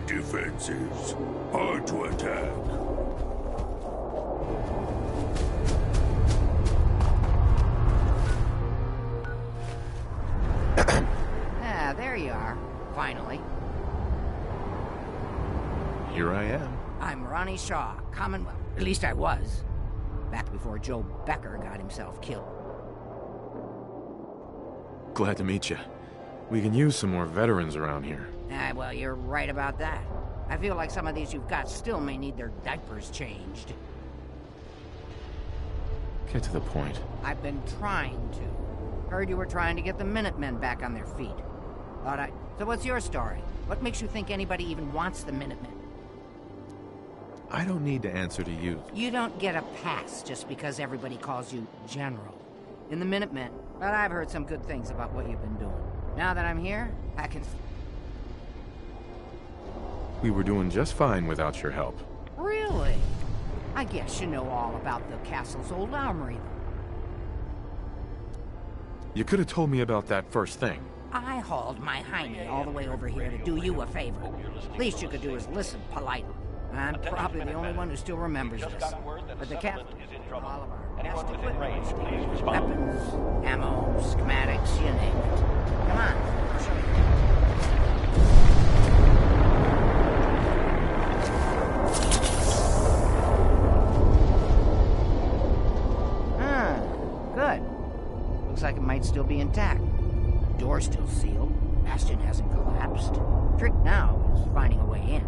defenses. Hard to attack. Ah, there you are. Finally. Here I am. I'm Ronnie Shaw, Commonwealth. At least I was. Back before Joe Becker got himself killed. Glad to meet you. We can use some more veterans around here. Ah, well, you're right about that. I feel like some of these you've got still may need their diapers changed. Get to the point. I've been trying to. Heard you were trying to get the Minutemen back on their feet. So what's your story? What makes you think anybody even wants the Minutemen? I don't need to answer to you. You don't get a pass just because everybody calls you General. In the Minutemen, but I've heard some good things about what you've been doing. Now that I'm here, I can... We were doing just fine without your help. Really? I guess you know all about the castle's old armory, then. You could have told me about that first thing. I hauled my hiney all the way over here to do you a favor. Least you could do is listen politely. I'm probably the only one who still remembers this. But the captain, all of our best equipment, weapons, ammo, schematics, you name it. Come on, I'll show you. Good. Looks like it might still be intact. Door's still sealed. Bastion hasn't collapsed. Trick now is finding a way in.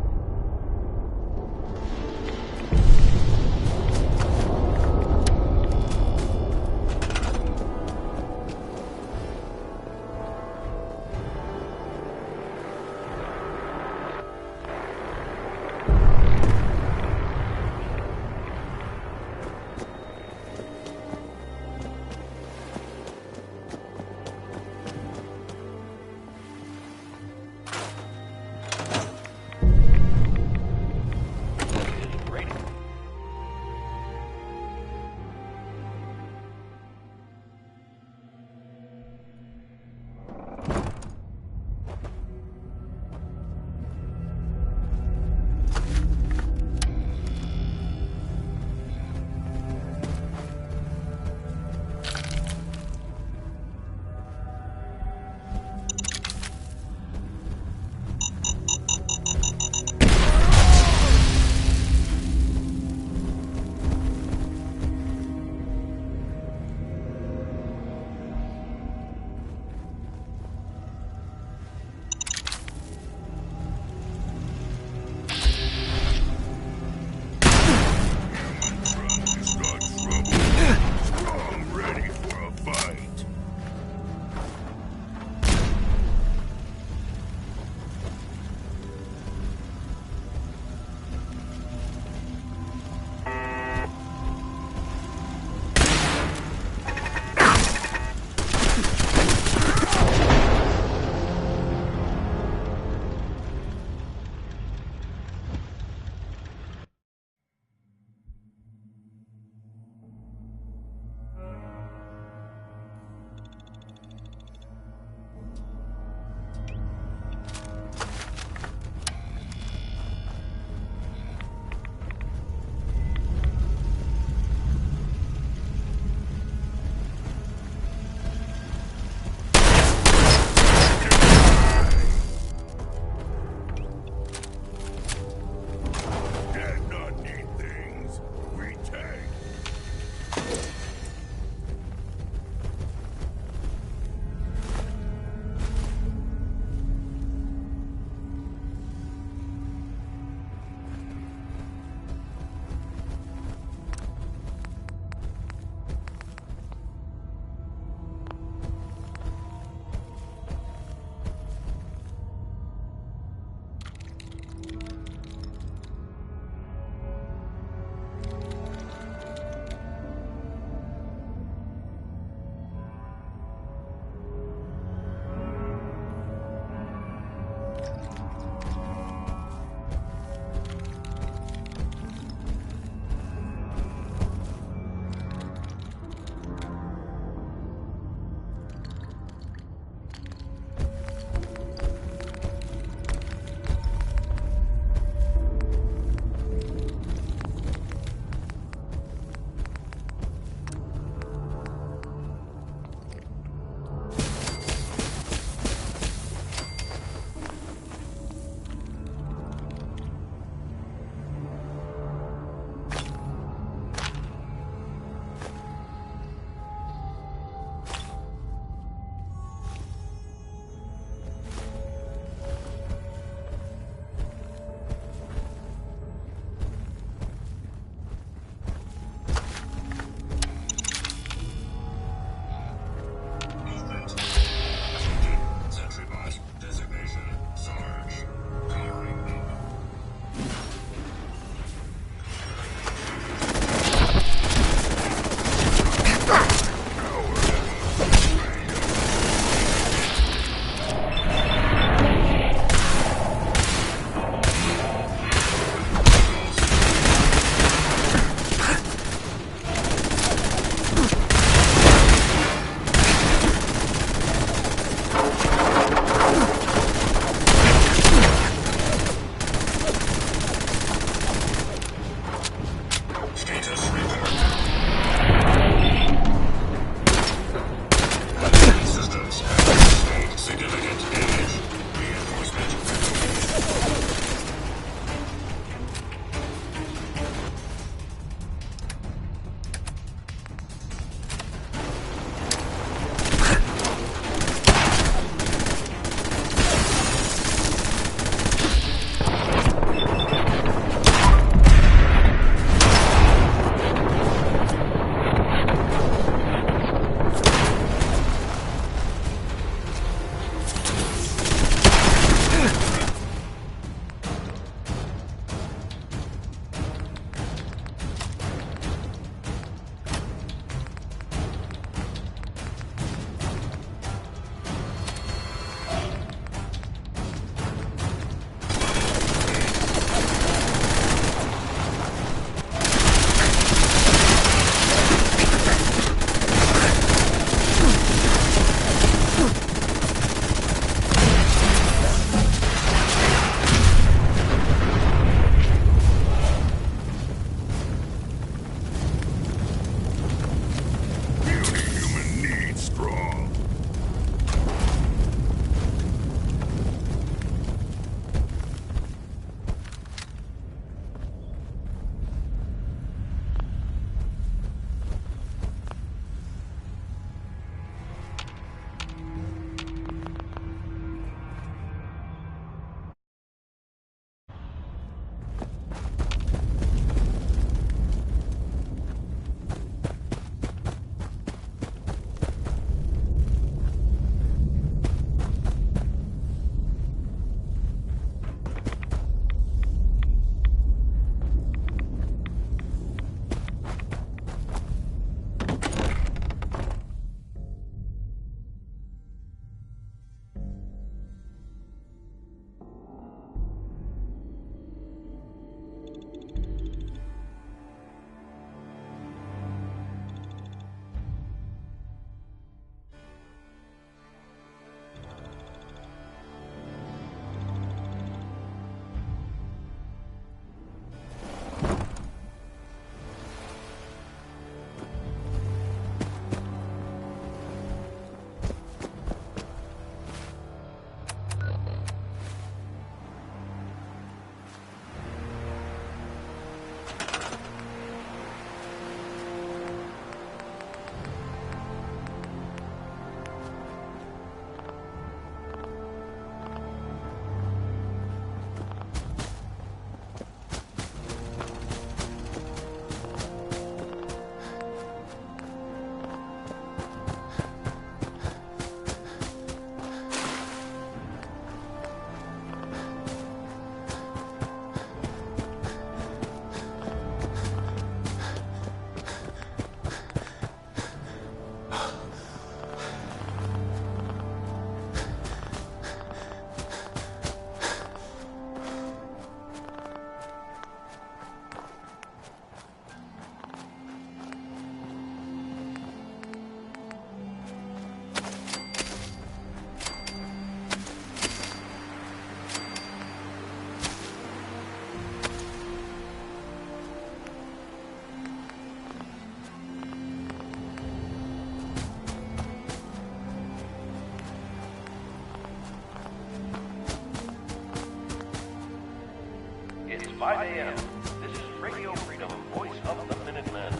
5 a.m. This is Radio Freedom, voice of the Minutemen.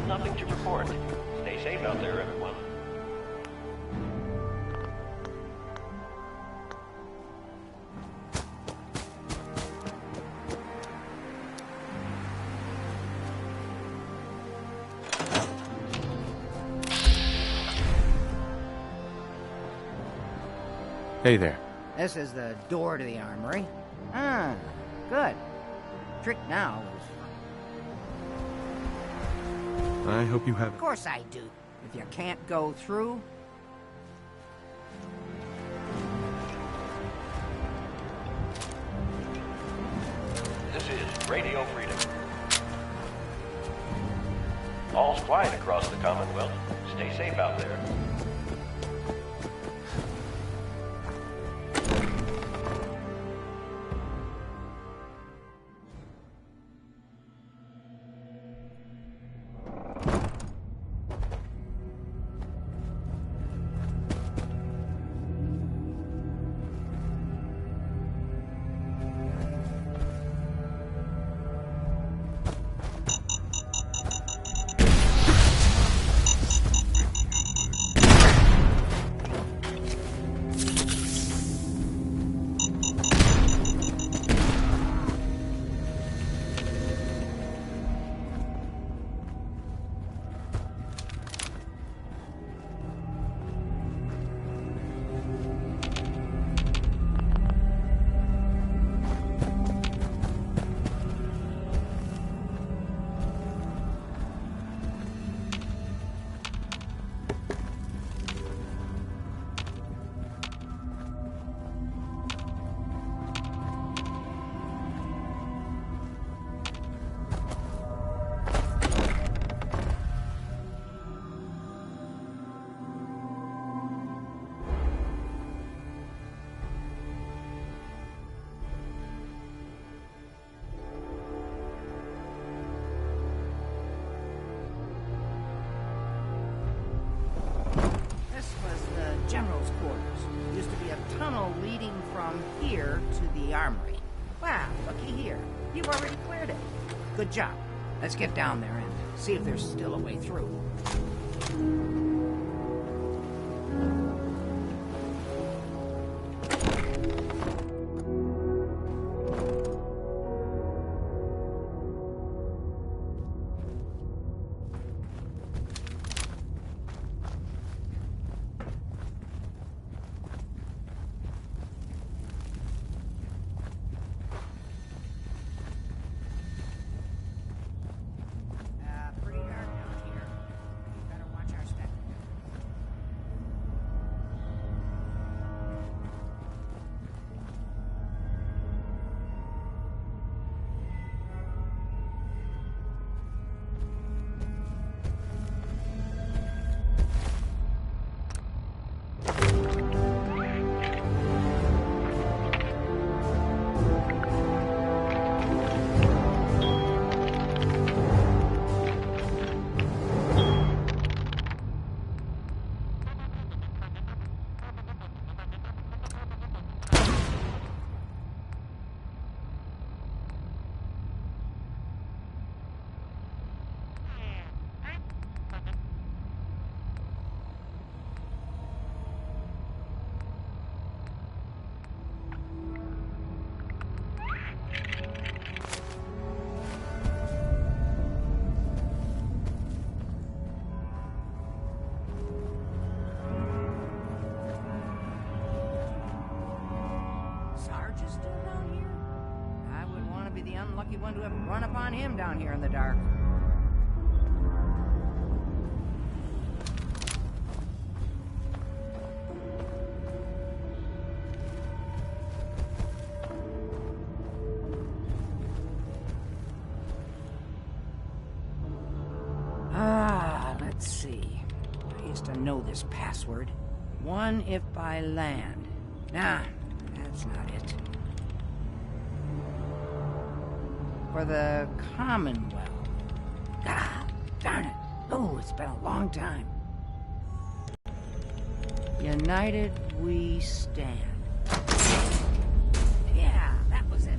Nothing to report. Stay safe out there, everyone. Hey there. This is the door to the armory. Ah, good. Trick now is... I hope you have... Of course I do. If you can't go through... This is Radio Freedom. All's quiet across the Commonwealth. Stay safe out there. General's quarters. Used to be a tunnel leading from here to the armory. Wow, looky here. You've already cleared it. Good job. Let's get down there and see if there's still a way through. Unlucky one to have run upon him down here in the dark. Let's see. I used to know this password. One if by land. Nah, that's not it. For the Commonwealth. Ah, darn it. Oh, it's been a long time. United we stand. Yeah, that was it.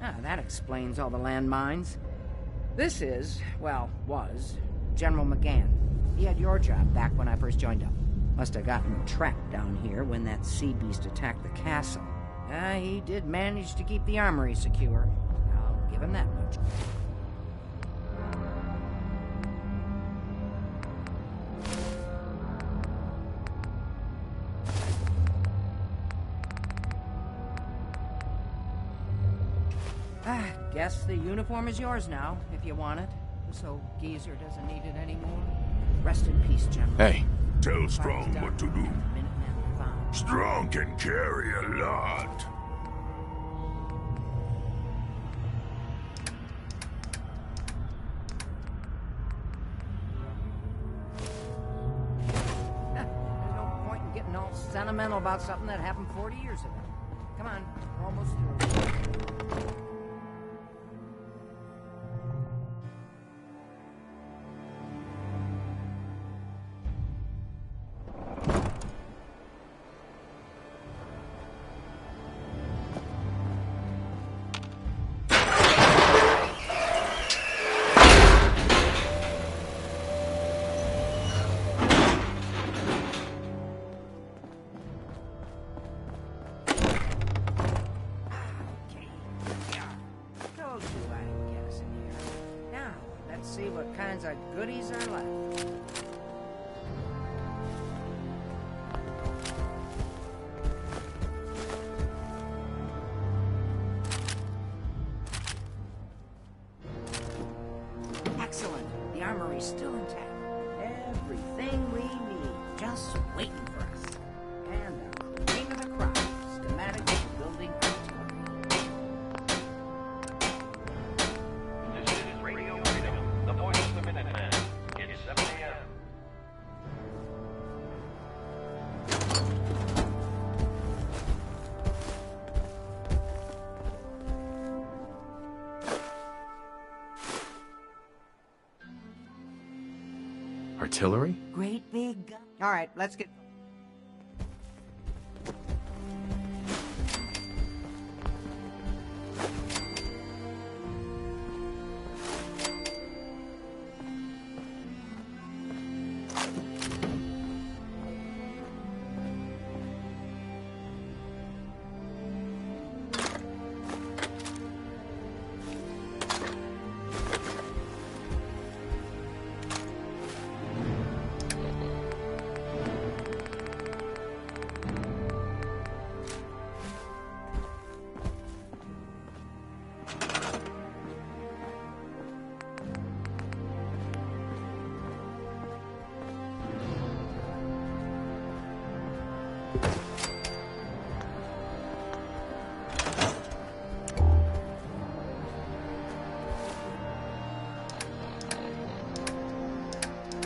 Ah, that explains all the landmines. This is, well, was, General McGann. He had your job back when I first joined up. Must have gotten trapped down here when that sea beast attacked the castle. He did manage to keep the armory secure. I'll give him that much. Guess the uniform is yours now, if you want it. So Geezer doesn't need it anymore. Rest in peace, General. Hey. Tell Strong what to do. Minutemen found. Strong can carry a lot. There's no point in getting all sentimental about something that happened 40 years ago. Come on, we're almost through. See what kinds of goodies are left. Excellent. The armory's still intact. Everything we need, just waiting for us. And the cream of the crop, schematics for building artillery. This is Radio Freedom, the voice of the Minuteman. It's 7 a.m. Artillery? Great big gun. All right, let's get...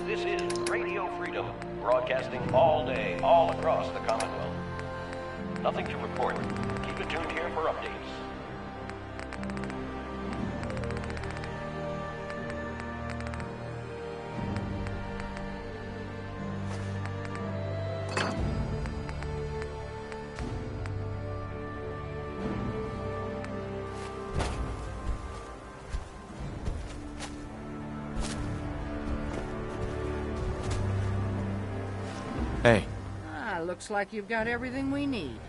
This is Radio Freedom, broadcasting all day, all across the Commonwealth. Nothing to report. Keep it tuned here for updates. Hey. Looks like you've got everything we need.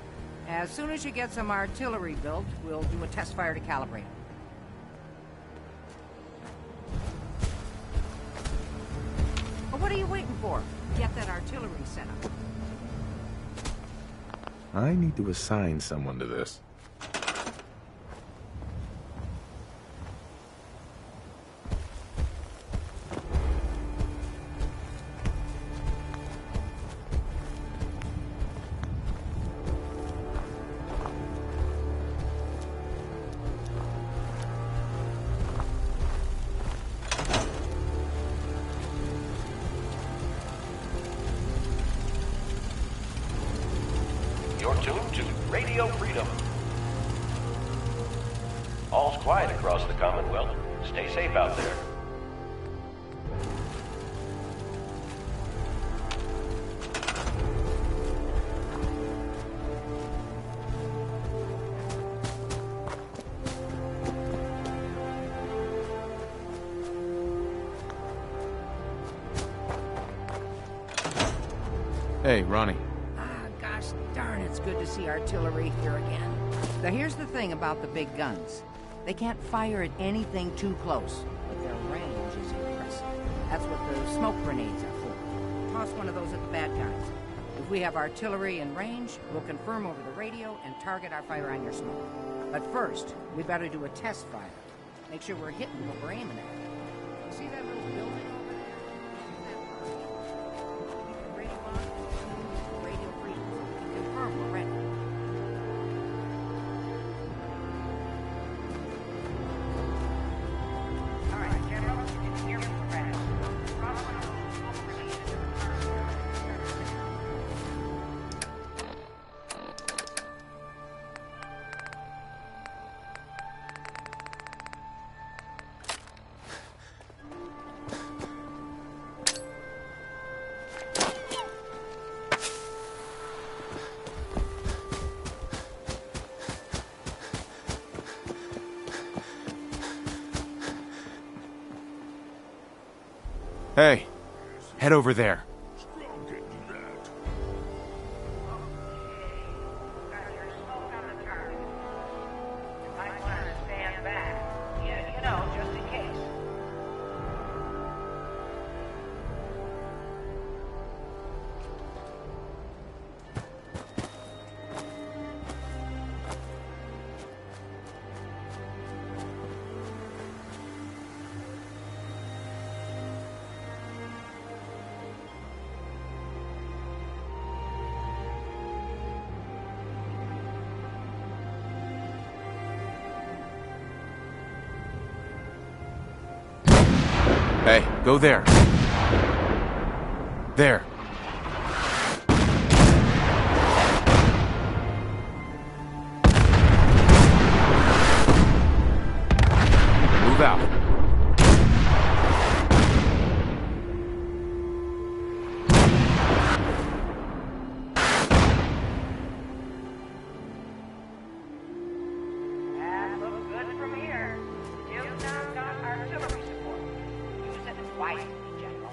As soon as you get some artillery built, we'll do a test fire to calibrate it. Well, what are you waiting for? Get that artillery set up. I need to assign someone to this. You're tuned to Radio Freedom. All's quiet across the Commonwealth. Stay safe out there. Hey, Ronnie. Ah, gosh darn, it's good to see artillery here again. Now, here's the thing about the big guns. They can't fire at anything too close, but their range is impressive. That's what the smoke grenades are for. Toss one of those at the bad guys. If we have artillery in range, we'll confirm over the radio and target our fire on your smoke. But first, we better do a test fire. Make sure we're hitting what we're aiming at. You see that little building over there? Keep the radio on and tune to Radio Freedom. Confirm we're ready. All right, General, it's here for Brad. Cross one of those smoke grenades into the first area. Hey, head over there. Strong getting that. Got your smoke on the target. You might want to stand back. Yeah, you know, just in case. Hey, go there. There. Move out. That looks good from here. You've now got artillery support. Use it wisely, General.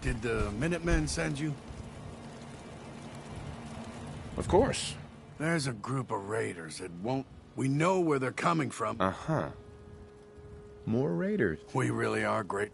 Did the Minutemen send you? Of course. There's a group of raiders that won't... We know where they're coming from. Uh-huh. More raiders. We really are great.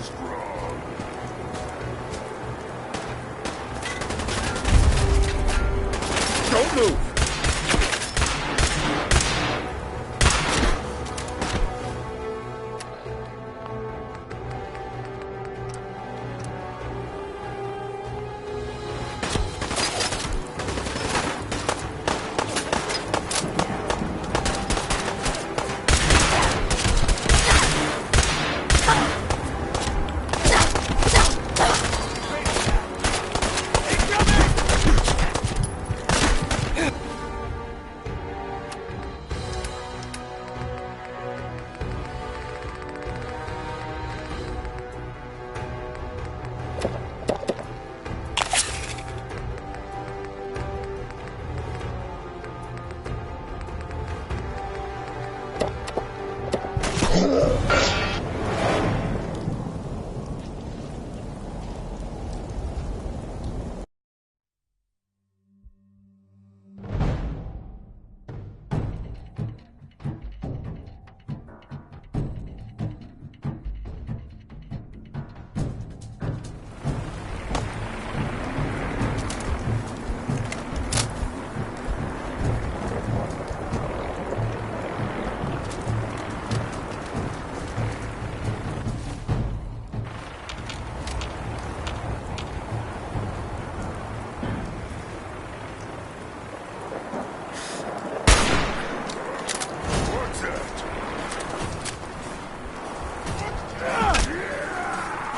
Strong. Don't move!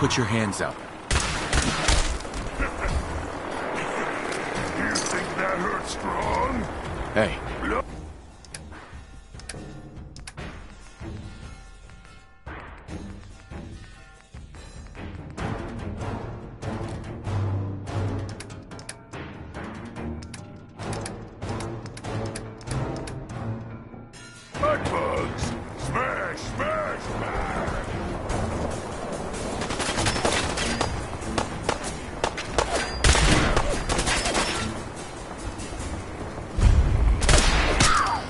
Put your hands up. You think that hurts strong? Hey, Mud bugs! Smash, smash, smash!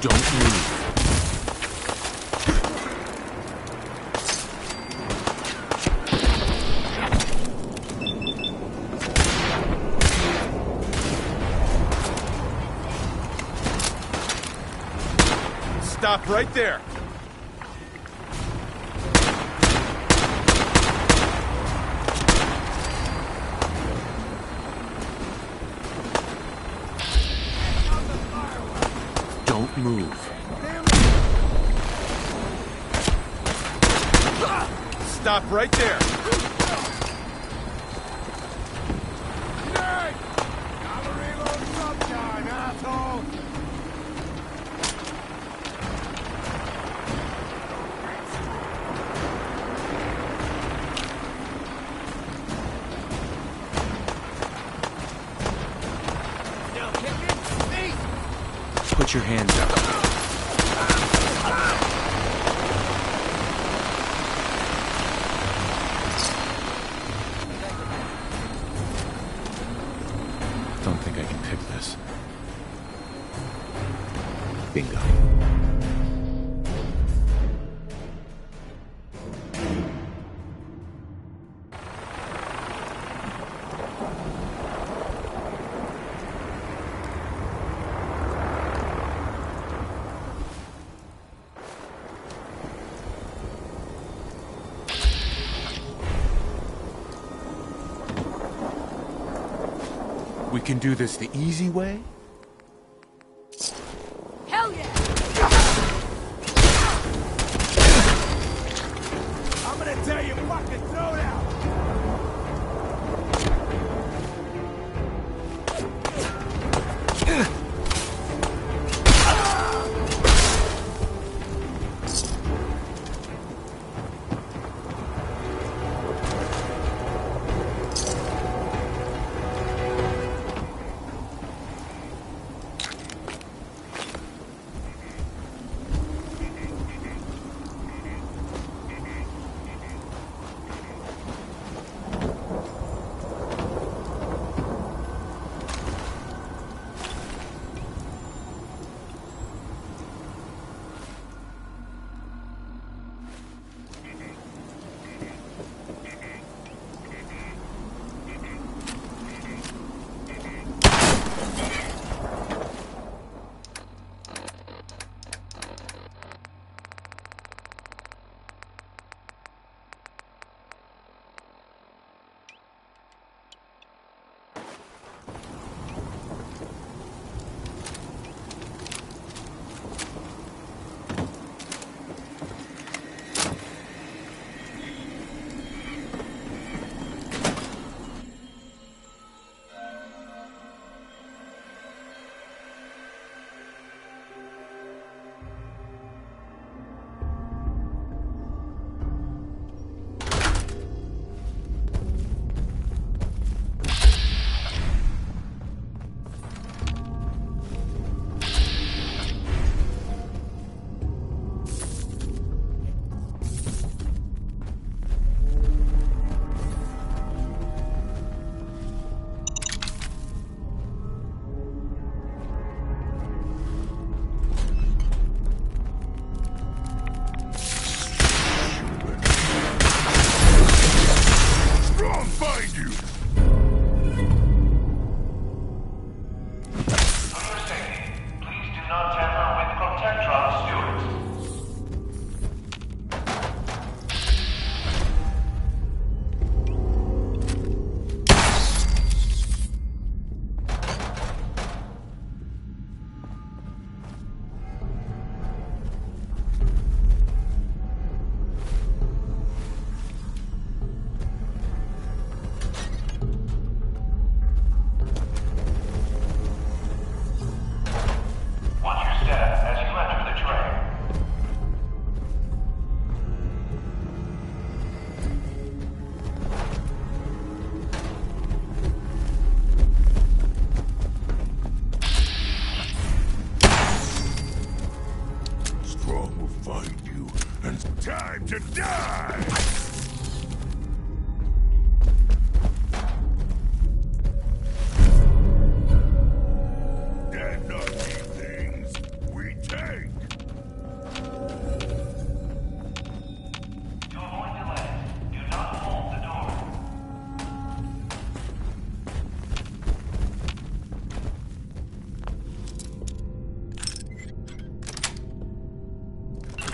don't move. Stop right there. Don't move. Stop right there. Put your hands up. Don't think I can pick this. Bingo. We can do this the easy way? Hell yeah! I'm gonna tell you fucking throw it out!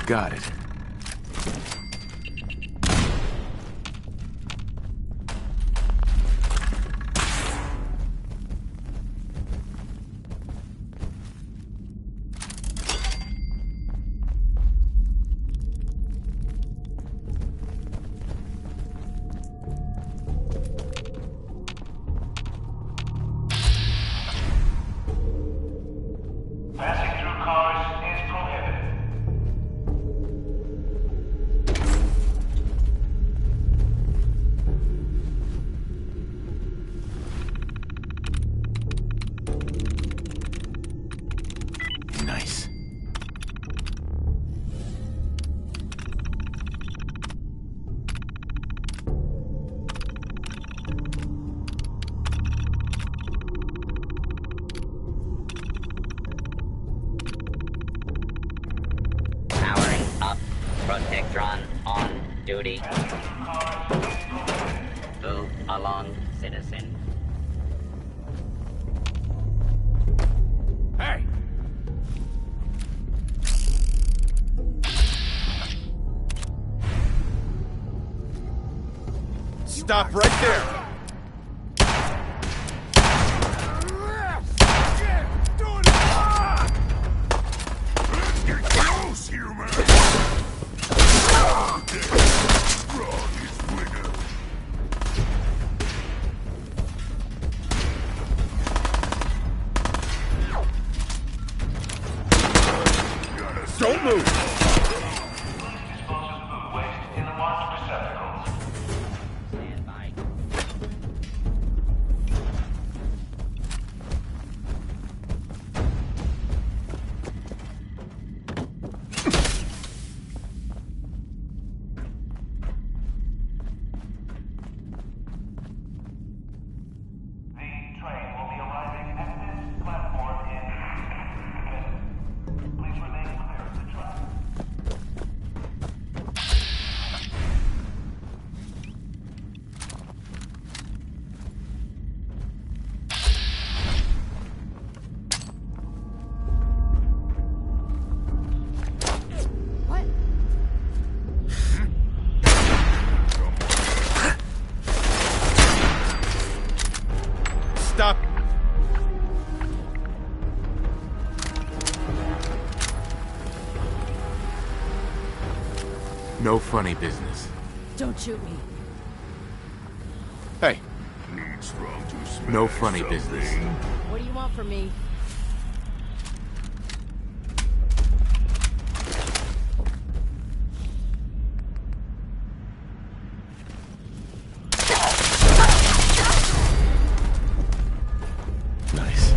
Got it. Passing through cars is prohibited. Nice. Powering up. Protectron on duty. Move along, citizen. Hey! Stop right there! Let's get close, human! Frog is winner. Don't move! Dispose of food waste in the marked receptacles. Stand by. The train will be arriving at this platform in... Please remain clear of the track. What? Stop! No funny business. Don't shoot me. Hey, Need strong to smash no funny something. business. What do you want from me? Nice.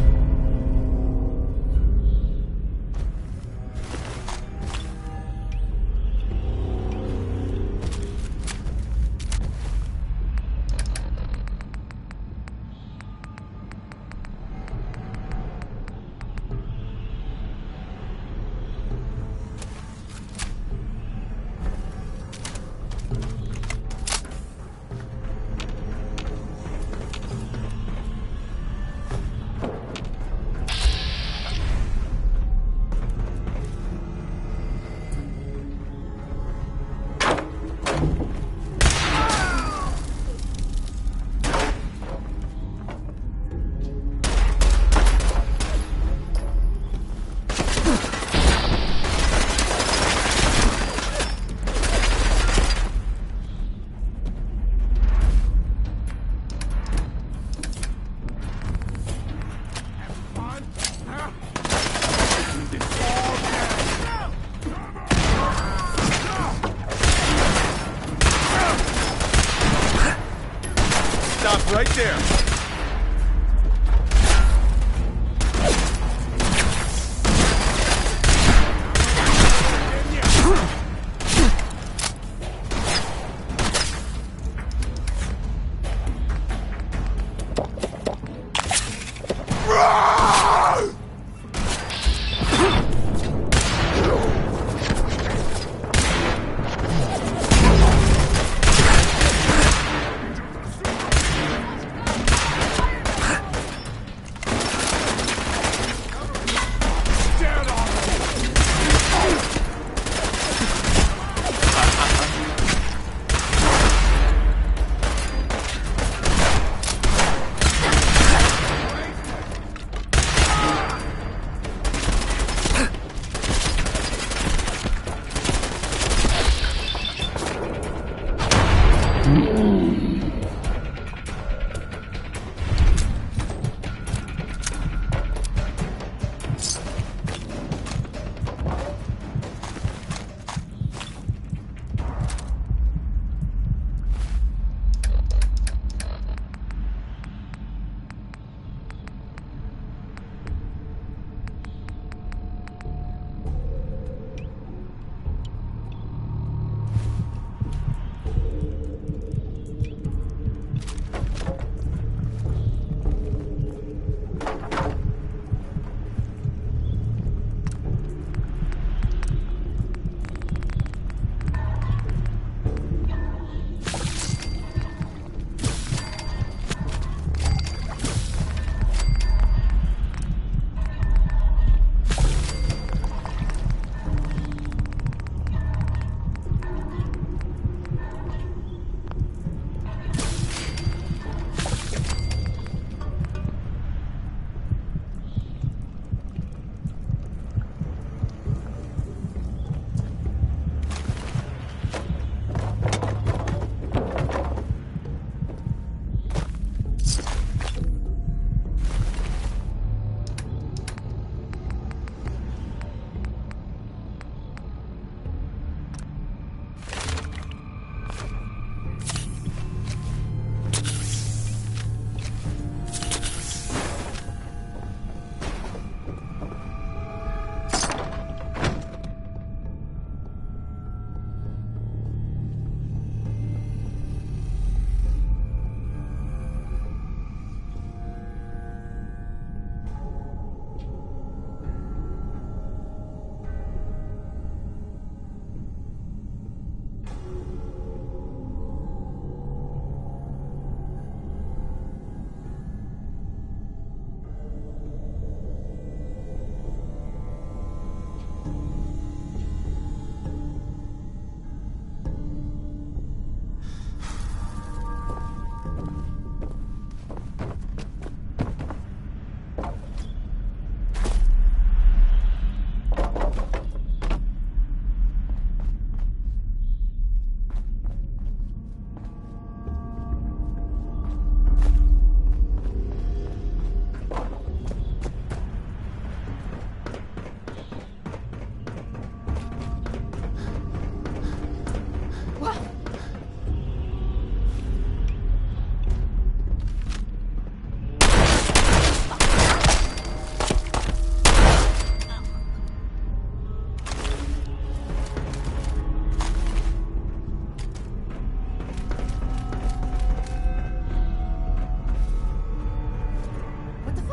Stop right there!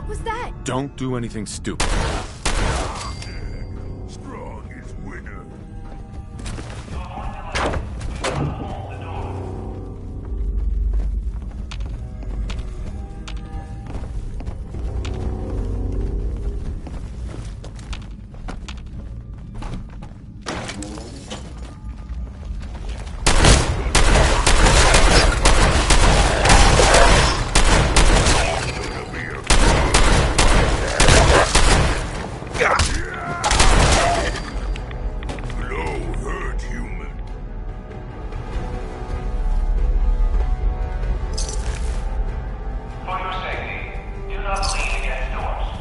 What was that? Don't do anything stupid. Strong is winner. Blow hurt human. For your safety, do not lean against doors.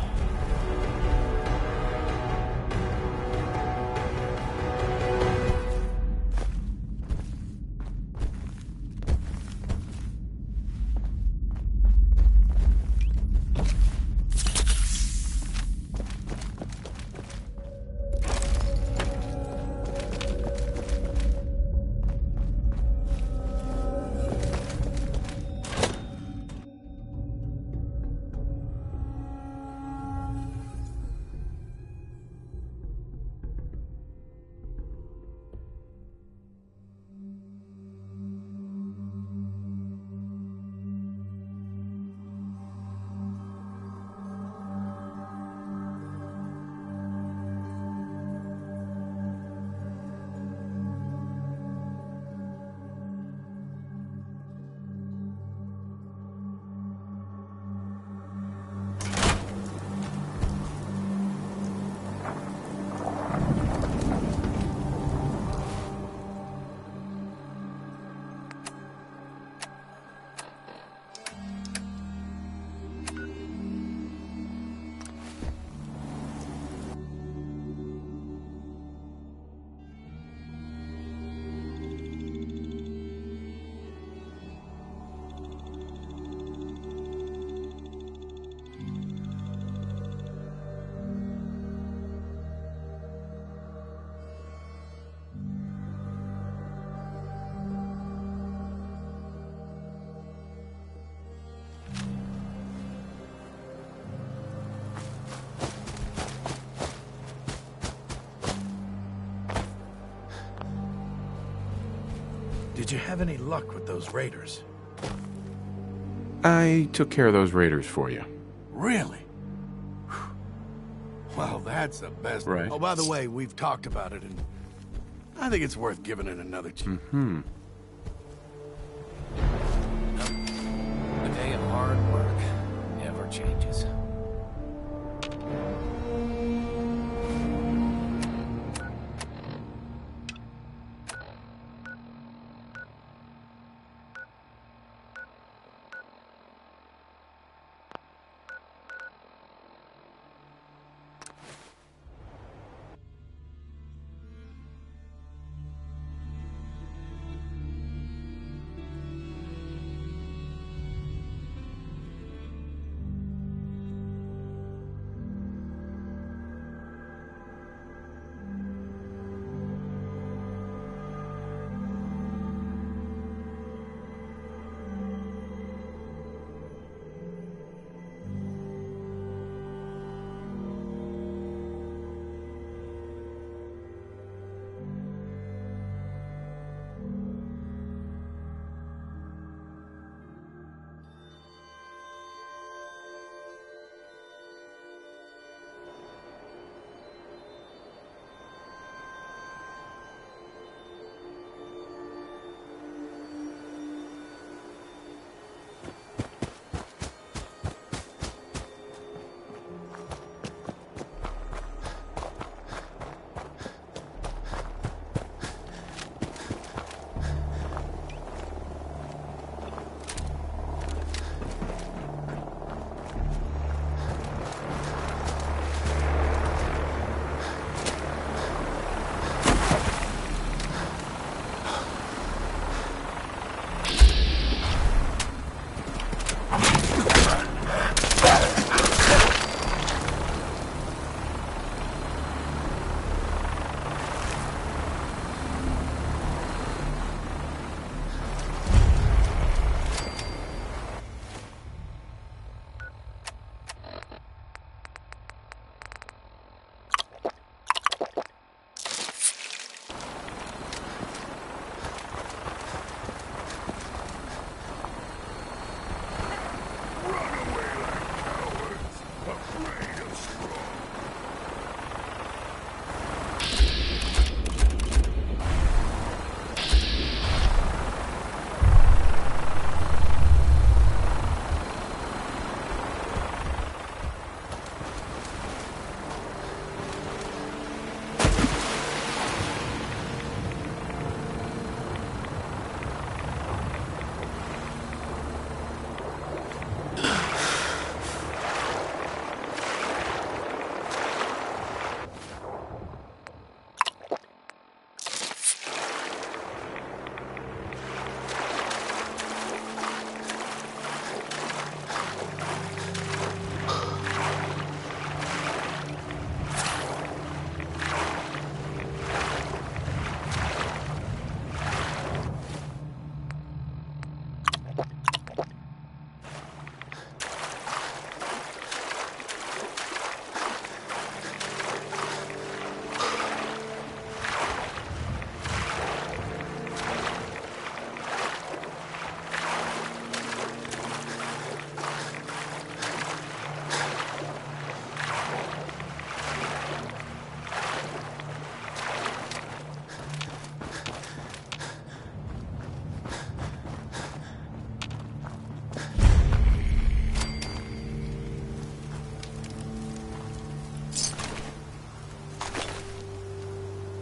Did you have any luck with those raiders? I took care of those raiders for you. Really? Whew. Well, that's the best. Right. Oh, by the way, we've talked about it, and I think it's worth giving it another chance. Hmm. A day of hard work never changes.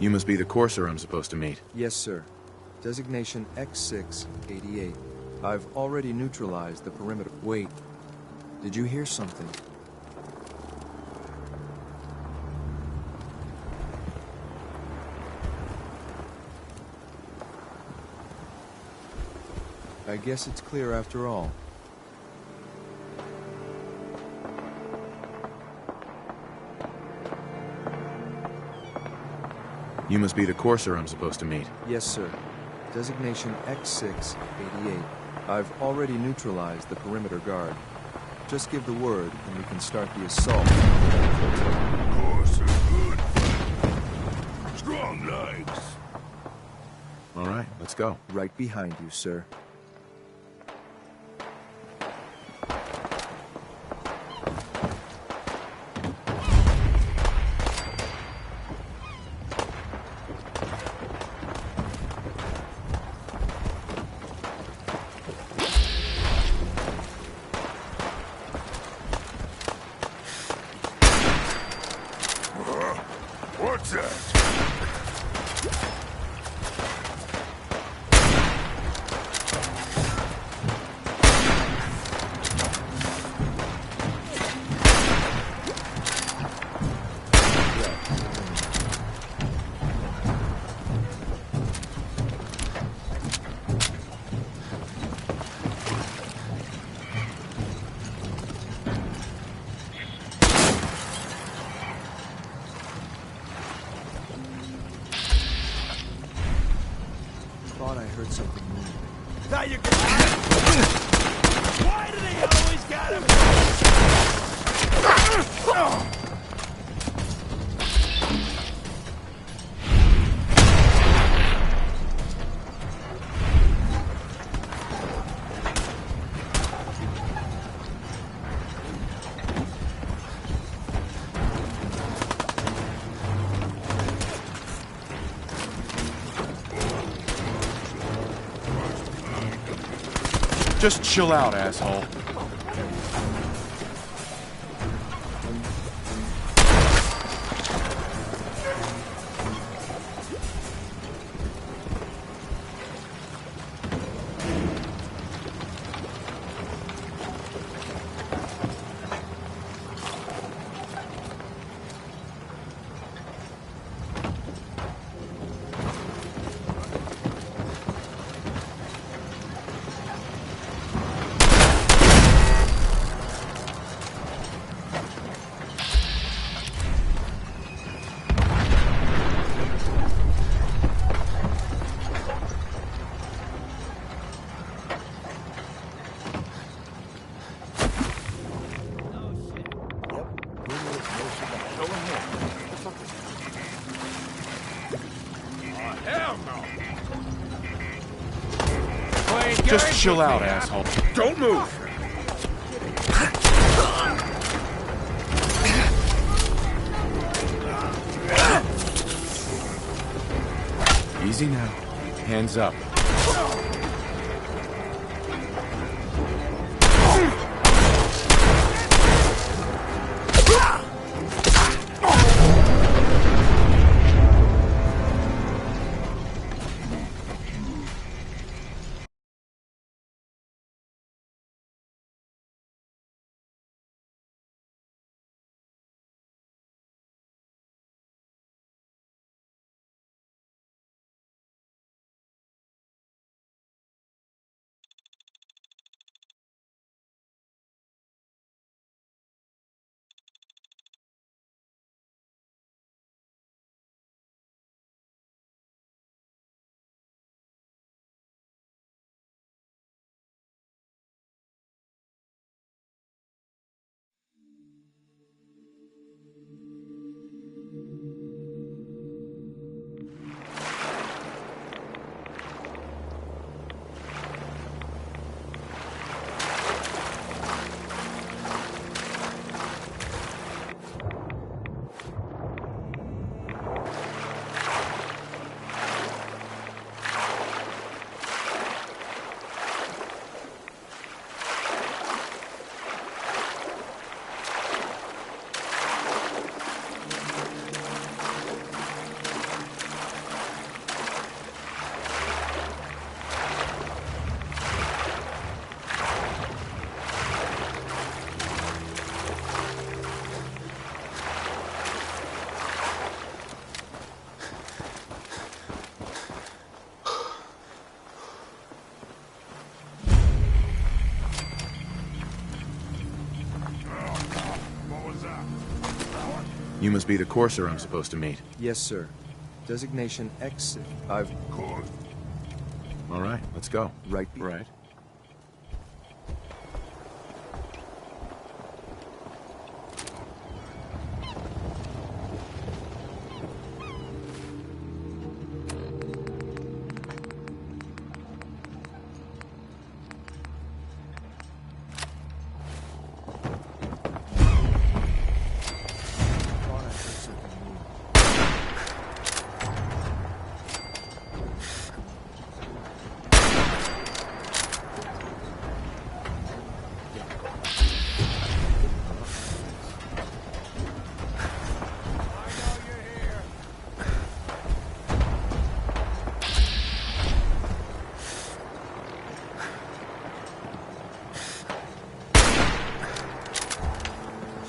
You must be the courser I'm supposed to meet. Yes, sir. Designation X688. I've already neutralized the perimeter. Wait. Did you hear something? I guess it's clear after all. You must be the courser I'm supposed to meet. Yes, sir. Designation X688. I've already neutralized the perimeter guard. Just give the word, and we can start the assault. Courser, good. Strong legs. All right, let's go. Right behind you, sir. What's that? Thought I heard something move. Now you can. Why do they always gotta? Just chill out, asshole. Hell no. Just chill out, asshole. Don't move. Easy now. Hands up. You must be the courser I'm supposed to meet. Yes, sir. Designation X6. I've... All right, let's go. Right. Right.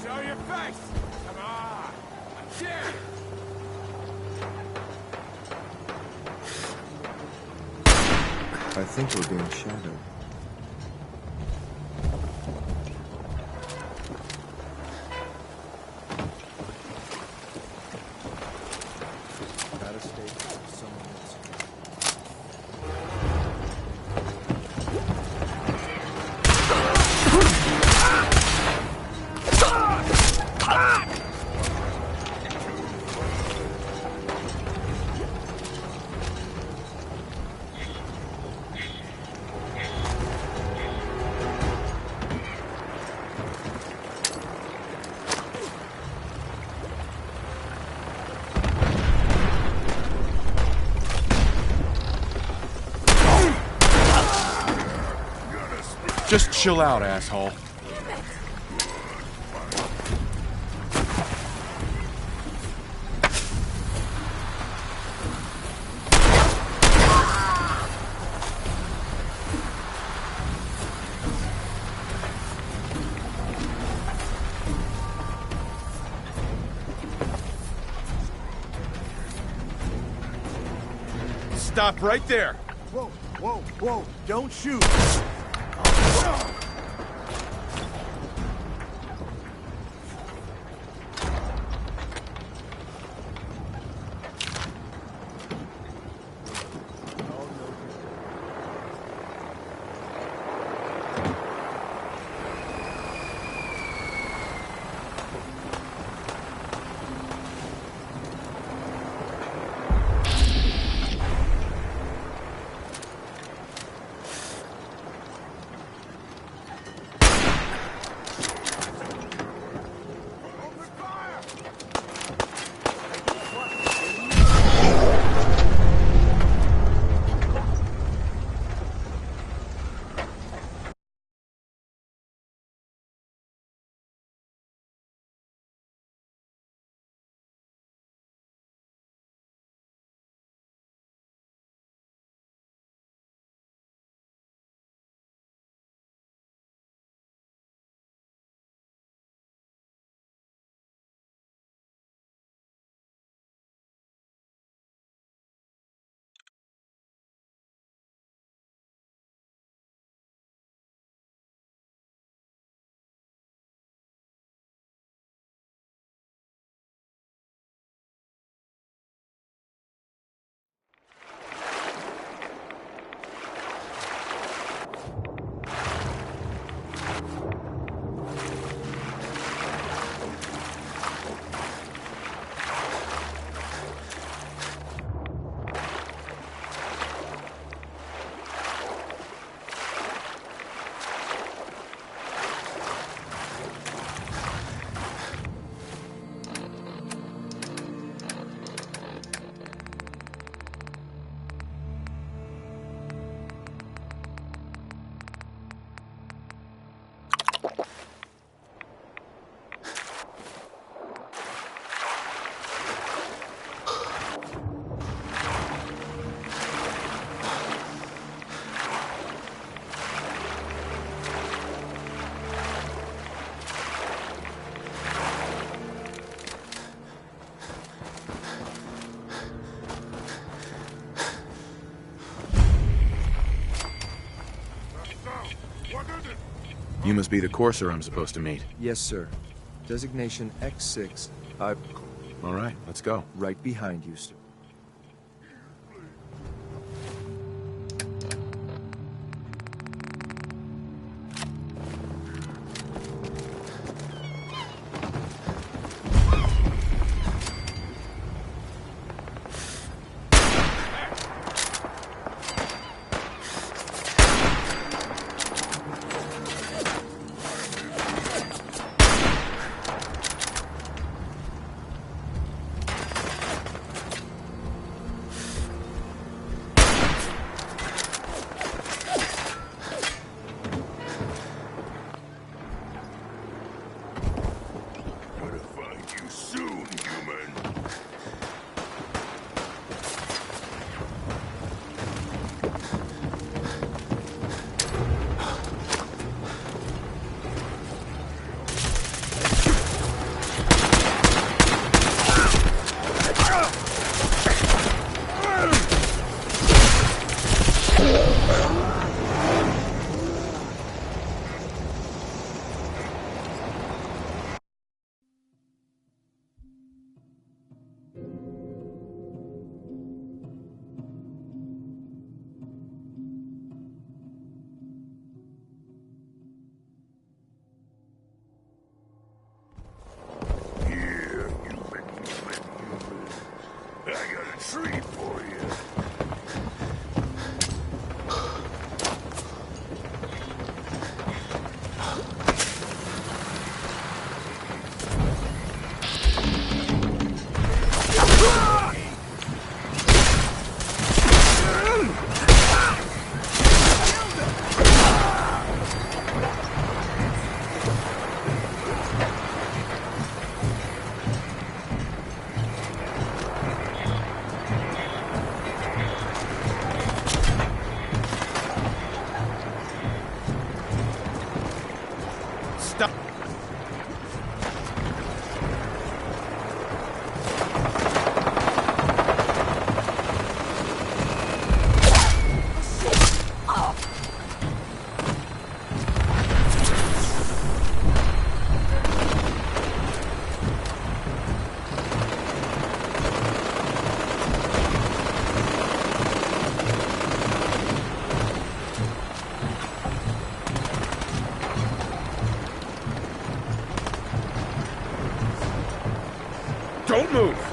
Show your face! Come on! Yeah! I think we're being shadowed. Out of state, someone else. Just chill out, asshole. Stop right there. Whoa, whoa, whoa! Don't shoot! You must be the courser I'm supposed to meet. Yes, sir. Designation X6. I've... All right, let's go. Right behind you, Stu. Don't move!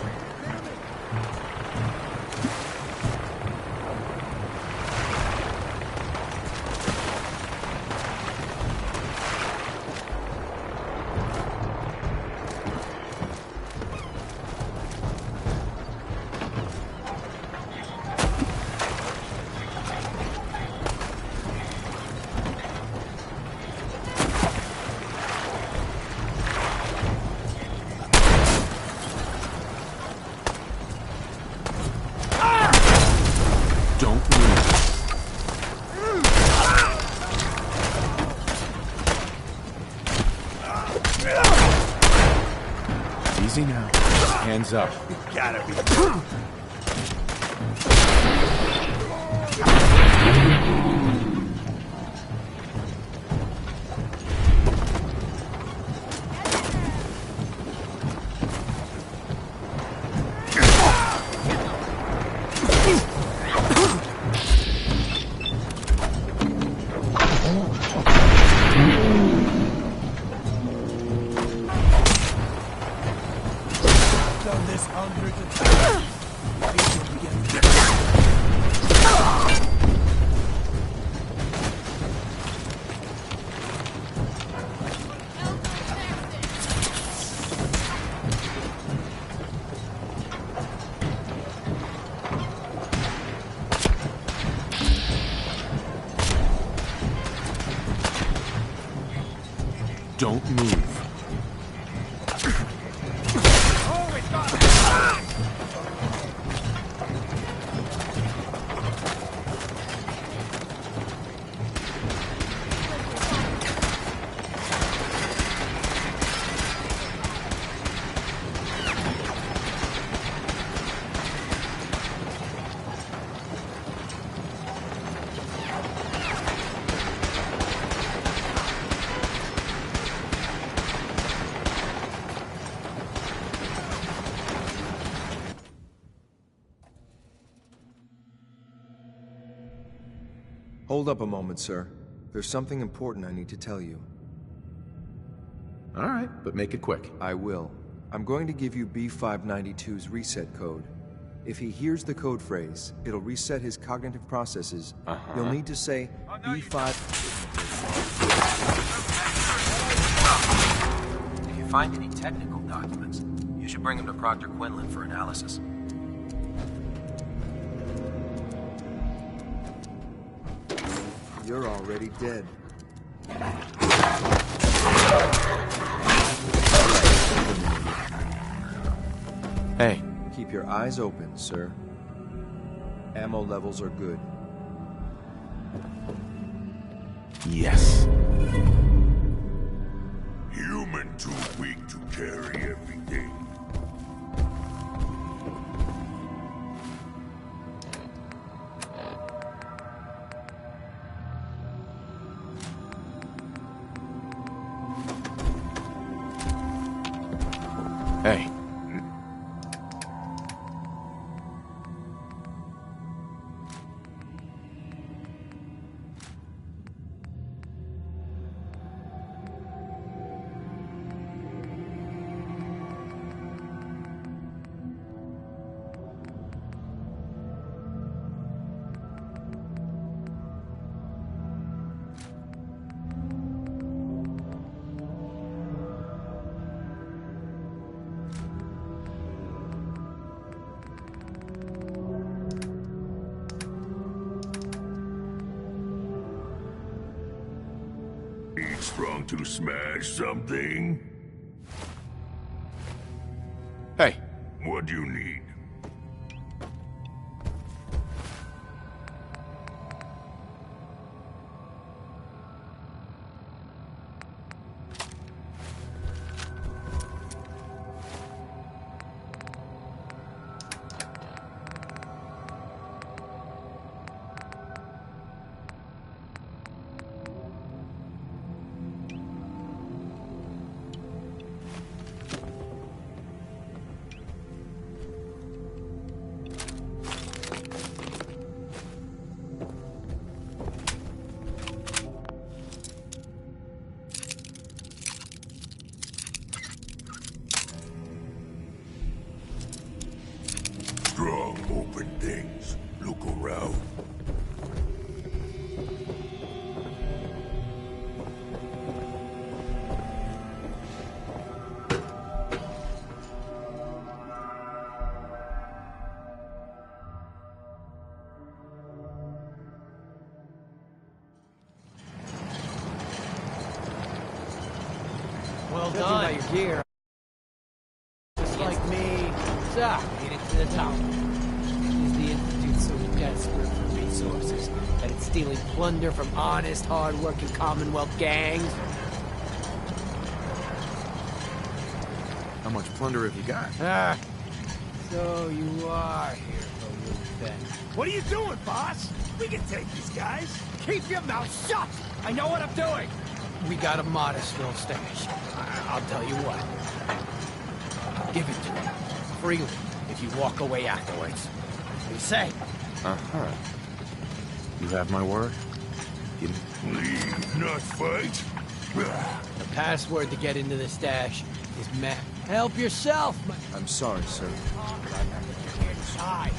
Easy now. Hands up. You gotta be. Done this hundreds of times. Don't move. Hold up a moment, sir. There's something important I need to tell you. All right, but make it quick. I will. I'm going to give you B592's reset code. If he hears the code phrase, it'll reset his cognitive processes. You'll need to say B5... If you find any technical documents, you should bring them to Proctor Quinlan for analysis. You're already dead. Hey. Keep your eyes open, sir. Ammo levels are good. Yes. Human too weak to carry everything. Hey. Strong to smash something? Hey. What do you need? Strong, open things. Look around. Well done. By your gear. Just like me. So, made it to the top. Is the Institute so desperate for resources that it's stealing plunder from honest, hard-working Commonwealth gangs? How much plunder have you got? Ah, so you are here for Luke then. What are you doing, boss? We can take these guys. Keep your mouth shut! I know what I'm doing! We got a modest little stash. I'll tell you what. I'll give it to you. Freely, if you walk away afterwards. What do you say? Uh-huh. You have my word? Leave, not fight. The password to get into the stash is Matt. Help yourself! I'm sorry, sir. Inside.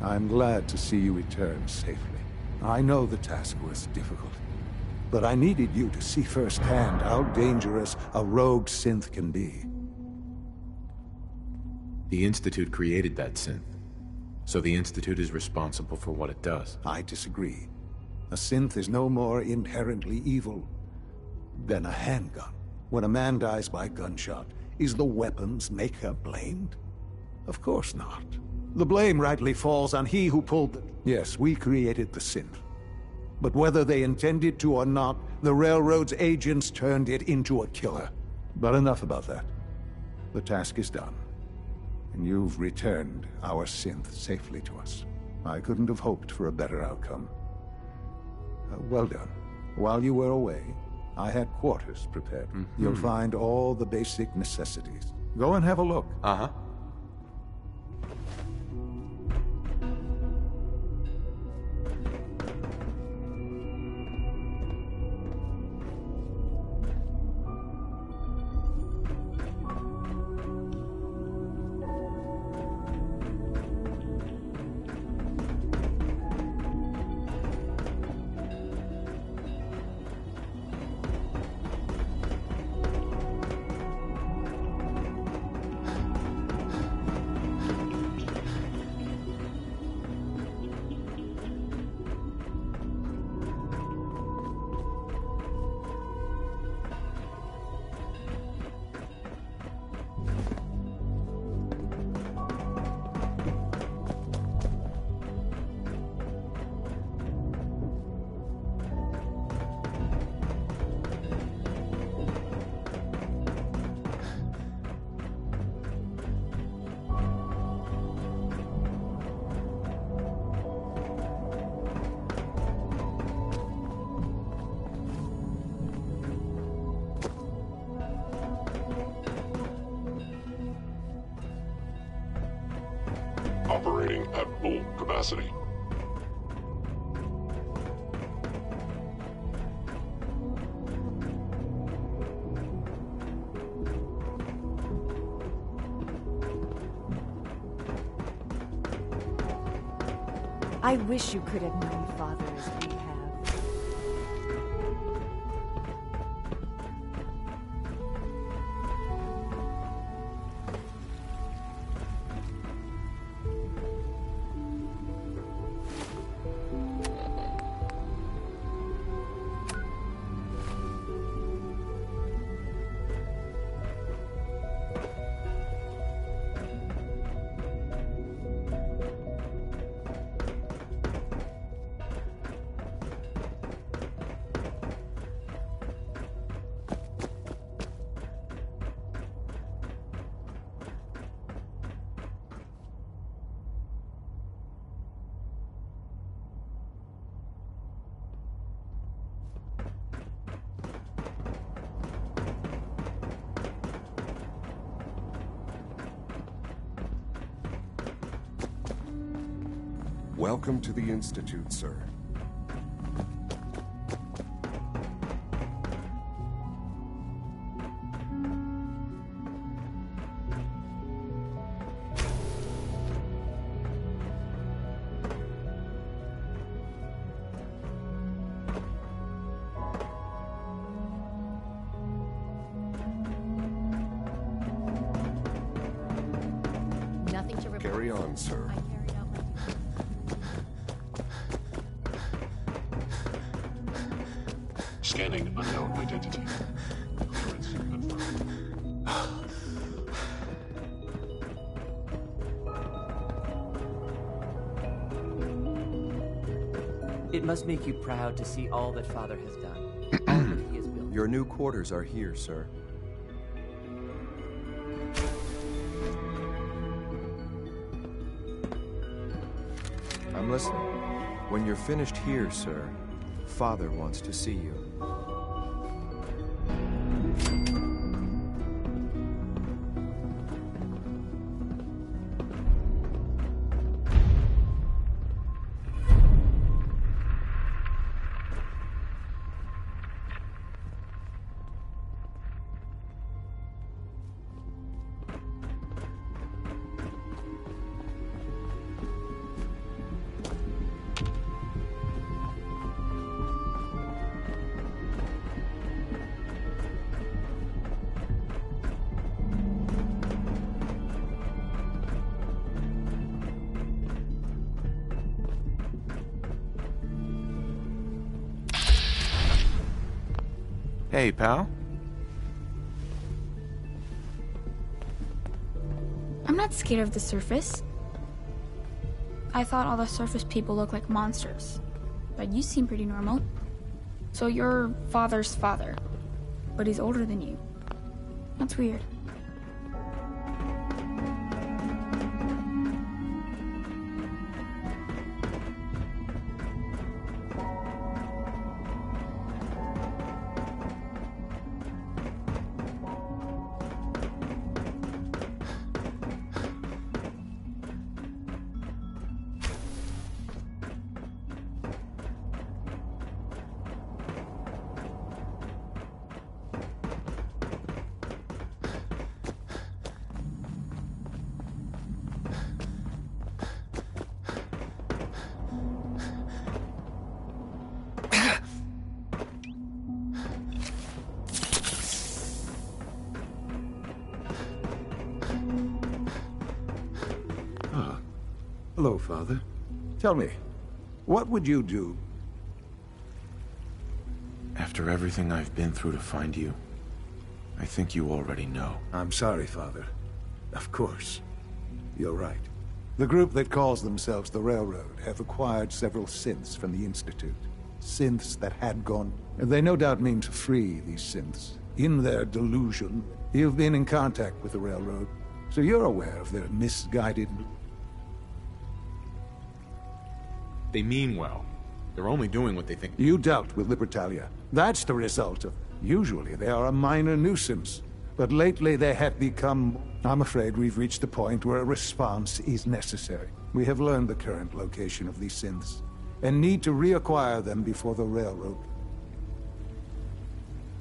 I'm glad to see you return safely. I know the task was difficult, but I needed you to see firsthand how dangerous a rogue synth can be. The Institute created that synth, so the Institute is responsible for what it does. I disagree. A synth is no more inherently evil than a handgun. When a man dies by gunshot, is the weapon's maker blamed? Of course not. The blame rightly falls on he who pulled the... Yes, we created the synth. But whether they intended to or not, the Railroad's agents turned it into a killer. But enough about that. The task is done. And you've returned our synth safely to us. I couldn't have hoped for a better outcome. Well done. While you were away, I had quarters prepared. You'll find all the basic necessities. Go and have a look. Uh-huh. Operating at full capacity. I wish you could have known Father as we have. Welcome to the Institute, sir. Nothing to report. Carry on, sir. I carried out my Scanning unknown identity. Clearance confirmed. It must make you proud to see all that Father has done. All that he has built. Your new quarters are here, sir. I'm listening. When you're finished here, sir, Father wants to see you. Hey, pal. I'm not scared of the surface. I thought all the surface people look like monsters. But you seem pretty normal. So you're father's father. But he's older than you. That's weird. Hello, Father. Tell me, what would you do? After everything I've been through to find you, I think you already know. I'm sorry, Father. Of course. You're right. The group that calls themselves the Railroad have acquired several synths from the Institute. Synths that had gone... And they no doubt mean to free these synths. In their delusion, you've been in contact with the Railroad, so you're aware of their misguided... They mean well. They're only doing what they think. You dealt with Libertalia. That's the result of... Usually they are a minor nuisance, but lately they have become... I'm afraid we've reached the point where a response is necessary. We have learned the current location of these synths, and need to reacquire them before the Railroad.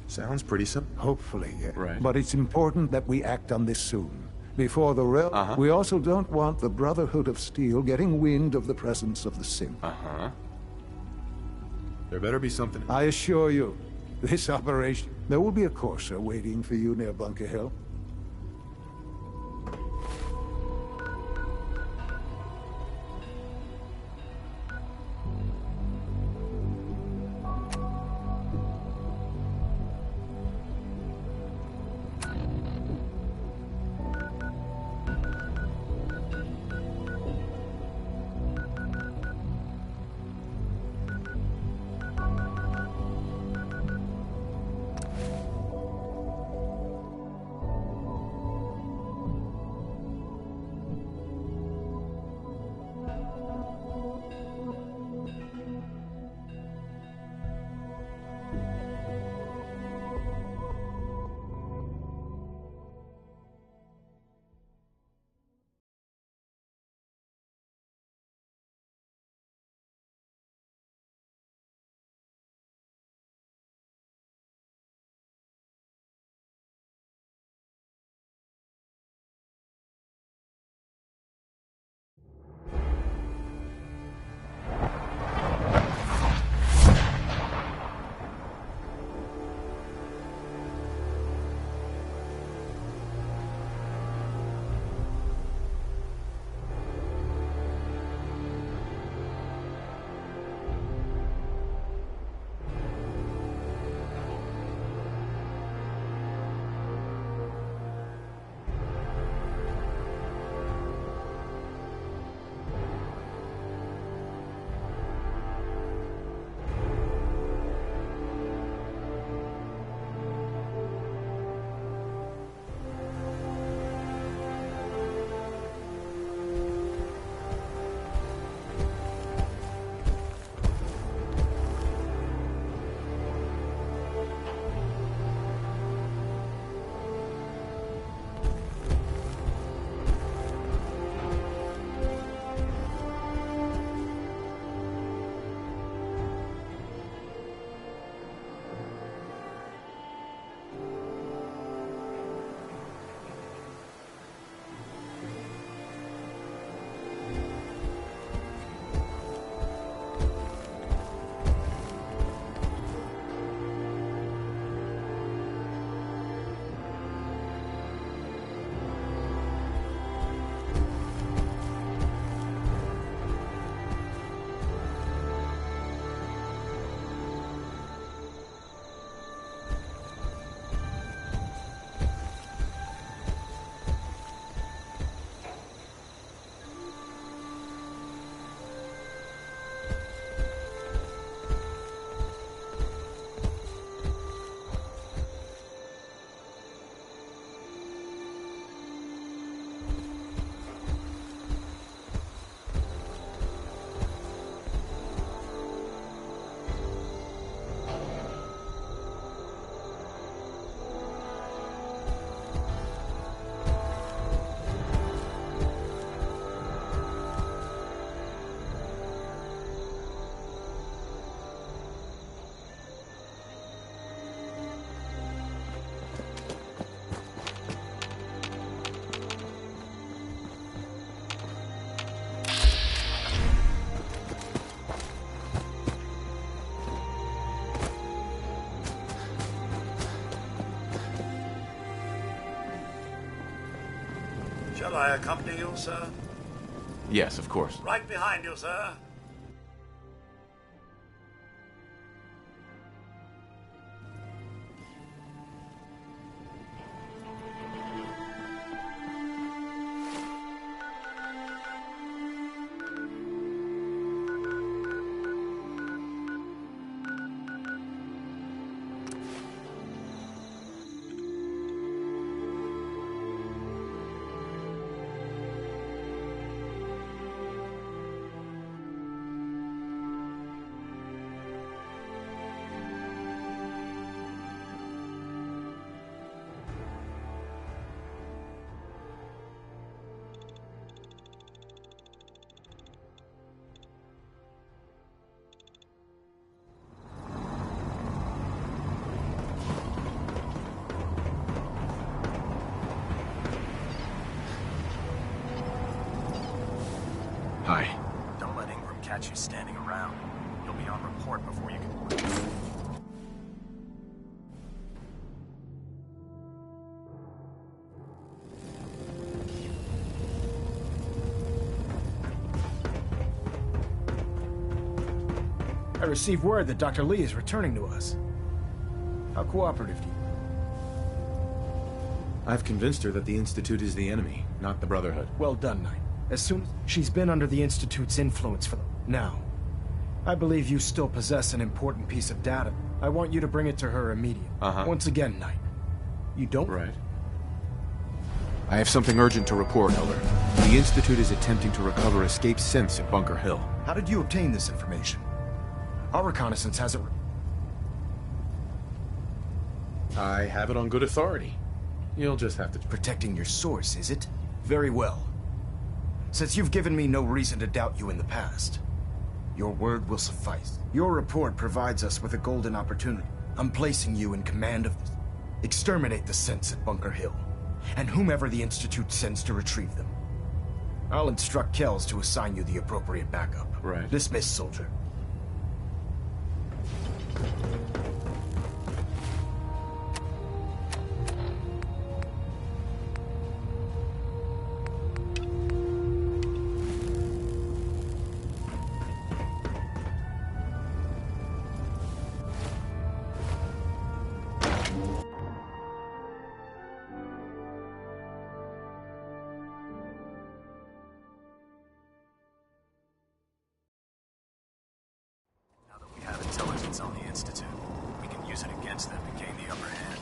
Sounds pretty simple. Hopefully, yeah. Right. But it's important that we act on this soon. Before the Railroad... We also don't want the Brotherhood of Steel getting wind of the presence of the synth. There better be something... I assure you, this operation... There will be a Corsair waiting for you near Bunker Hill. Shall I accompany you, sir? Yes, of course. Right behind you, sir. Hi. Don't let Ingram catch you standing around. You'll be on report before you can leave. I received word that Dr. Lee is returning to us. How cooperative do you... I've convinced her that the Institute is the enemy, not the Brotherhood. Well done, Knight. As soon as she's been under the Institute's influence for now. I believe you still possess an important piece of data. I want you to bring it to her immediately. Once again, Knight. You don't... Right. I have something urgent to report, Elder. The Institute is attempting to recover escaped synths at Bunker Hill. How did you obtain this information? Our reconnaissance hasn't... I have it on good authority. You'll just have to... Protecting your source, is it? Very well. Since you've given me no reason to doubt you in the past, your word will suffice. Your report provides us with a golden opportunity. I'm placing you in command of this. Exterminate the synths at Bunker Hill, and whomever the Institute sends to retrieve them. I'll instruct Kells to assign you the appropriate backup. Right. Dismissed, soldier. On the Institute. We can use it against them to gain the upper hand.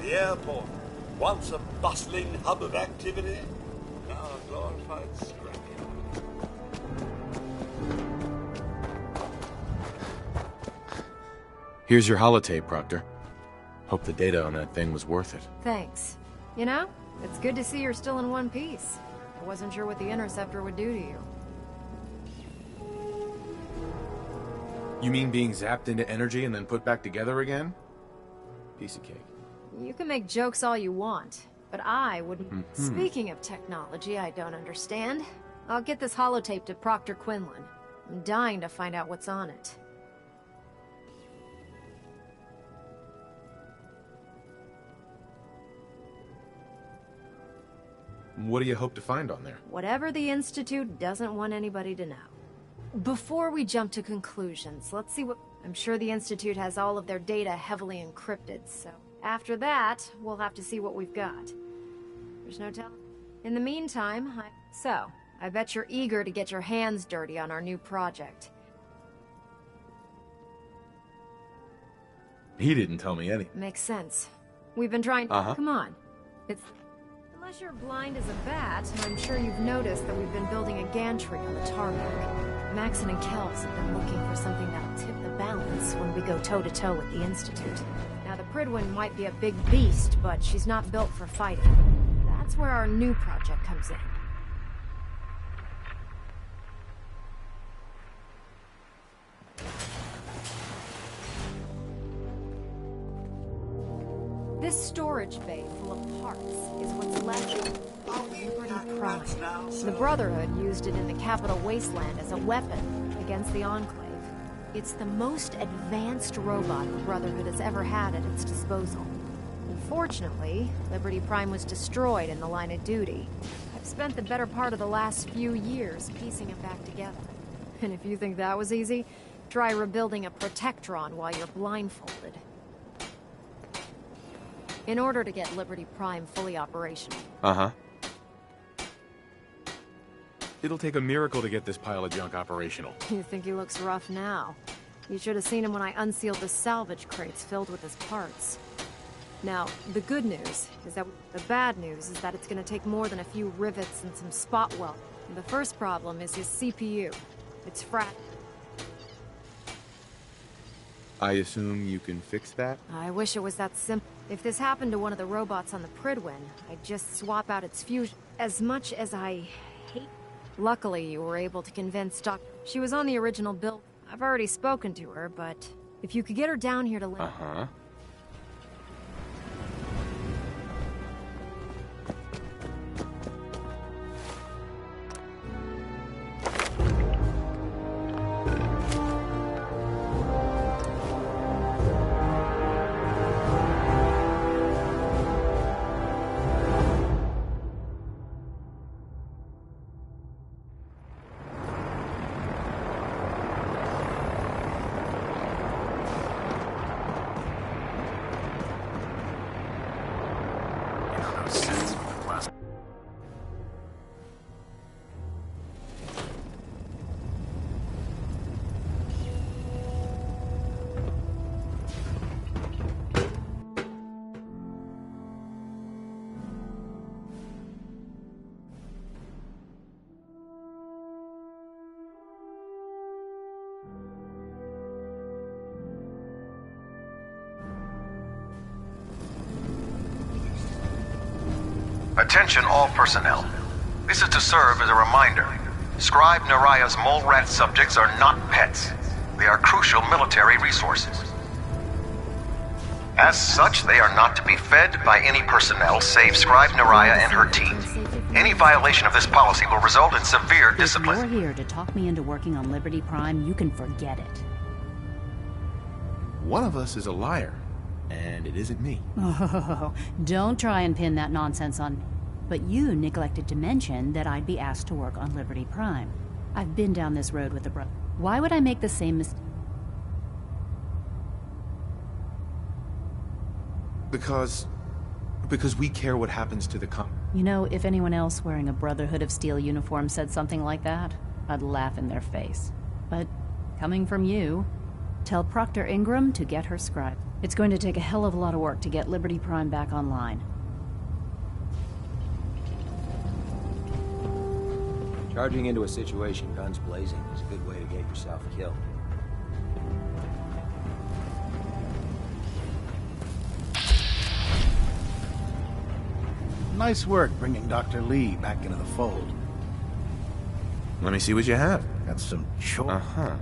The airport, once a bustling hub of activity, now a glorified scrapyard. Here's your holotape, Proctor. Hope the data on that thing was worth it. Thanks. You know, it's good to see you're still in one piece. I wasn't sure what the Interceptor would do to you. You mean being zapped into energy and then put back together again? Piece of cake. You can make jokes all you want, but I wouldn't... Speaking of technology I don't understand, I'll get this holotape to Proctor Quinlan. I'm dying to find out what's on it. What do you hope to find on there? Whatever the Institute doesn't want anybody to know. Before we jump to conclusions, let's see what... I'm sure the Institute has all of their data heavily encrypted, so... After that, we'll have to see what we've got. There's no telling. In the meantime, I bet you're eager to get your hands dirty on our new project. He didn't tell me anything. Makes sense. We've been trying... Come on. Unless you're blind as a bat, I'm sure you've noticed that we've been building a gantry on the tarmac. Maxon and Kells have been looking for something that'll tip the balance when we go toe-to-toe with the Institute. Now, the Prydwen might be a big beast, but she's not built for fighting. That's where our new project comes in. This storage bay full of parts is what's left of Liberty Prime. The Brotherhood used it in the Capital Wasteland as a weapon against the Enclave. It's the most advanced robot the Brotherhood has ever had at its disposal. Unfortunately, Liberty Prime was destroyed in the line of duty. I've spent the better part of the last few years piecing it back together. And if you think that was easy, try rebuilding a Protectron while you're blindfolded. In order to get Liberty Prime fully operational. Uh-huh. It'll take a miracle to get this pile of junk operational. You think he looks rough now? You should have seen him when I unsealed the salvage crates filled with his parts. Now, the good news is that the bad news is that it's going to take more than a few rivets and some spot weld. The first problem is his CPU. It's I assume you can fix that? I wish it was that simple. If this happened to one of the robots on the Prydwen, I'd just swap out its fusion. As much as I hate... Luckily, you were able to convince Doc... She was on the original build. I've already spoken to her, but... If you could get her down here to... Uh-huh. Attention all personnel. This is to serve as a reminder. Scribe Naraya's mole rat subjects are not pets. They are crucial military resources. As such, they are not to be fed by any personnel save Scribe Naraya and her team. Any violation of this policy will result in severe discipline. If you're here to talk me into working on Liberty Prime, you can forget it. One of us is a liar, and it isn't me. Oh, don't try and pin that nonsense on me. But you neglected to mention that I'd be asked to work on Liberty Prime. I've been down this road with the brother. Why would I make the same mistake? Because we care what happens to the You know, if anyone else wearing a Brotherhood of Steel uniform said something like that, I'd laugh in their face. But coming from you, tell Proctor Ingram to get her scribe. It's going to take a hell of a lot of work to get Liberty Prime back online. Charging into a situation guns blazing is a good way to get yourself killed. Nice work bringing Dr. Lee back into the fold. Let me see what you have. Got some choice. Uh-huh.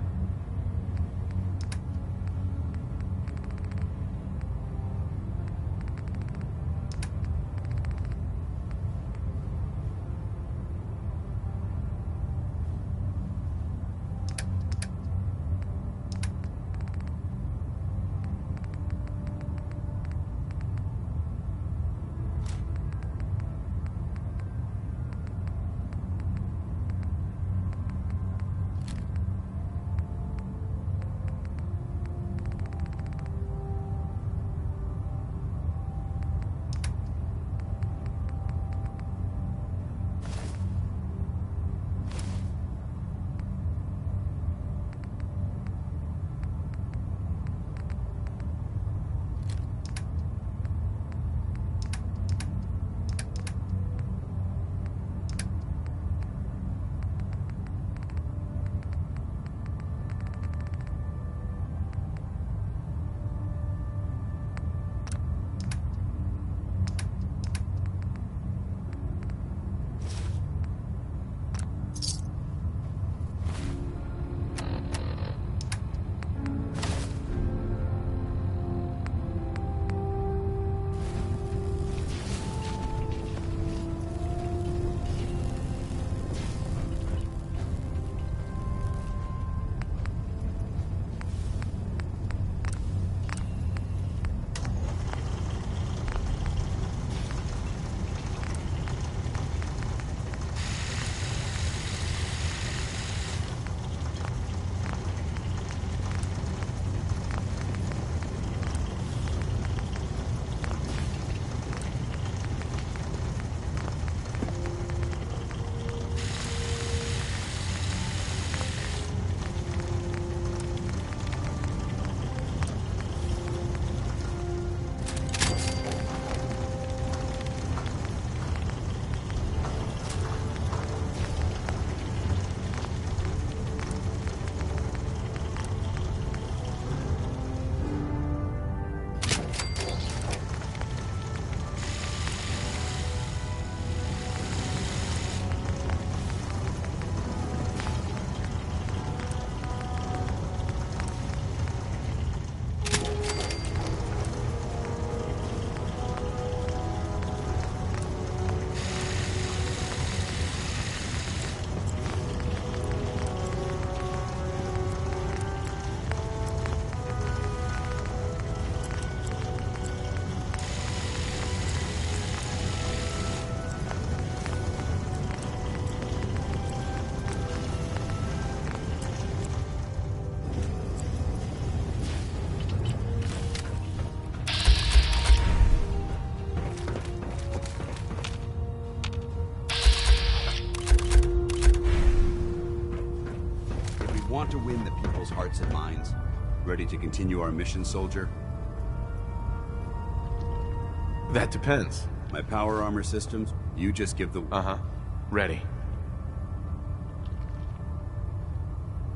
want to win the people's hearts and minds? Ready to continue our mission, soldier? That depends. My power armor systems, you just give the... Uh-huh. Ready.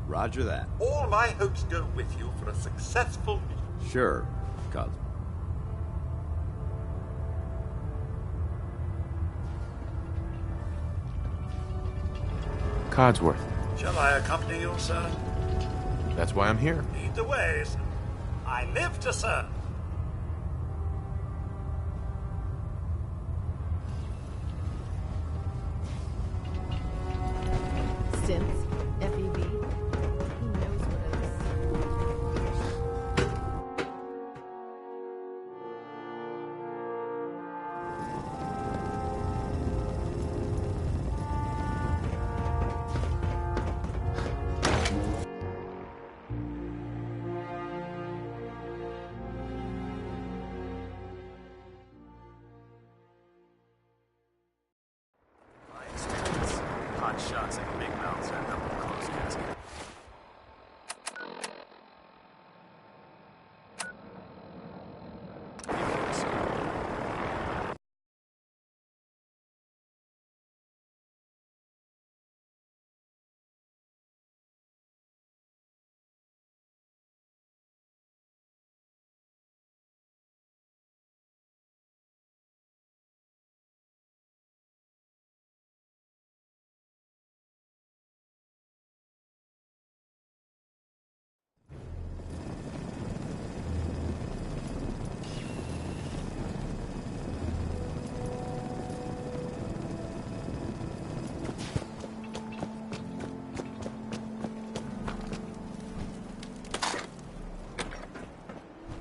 Roger that. All my hopes go with you for a successful mission. Sure, Cos. Codsworth. Shall I accompany you, sir? That's why I'm here. Lead the way, sir. I live to serve. Synths, FEV. Who knows what it is? My experience, hot shots and big mouths end up in closed casket.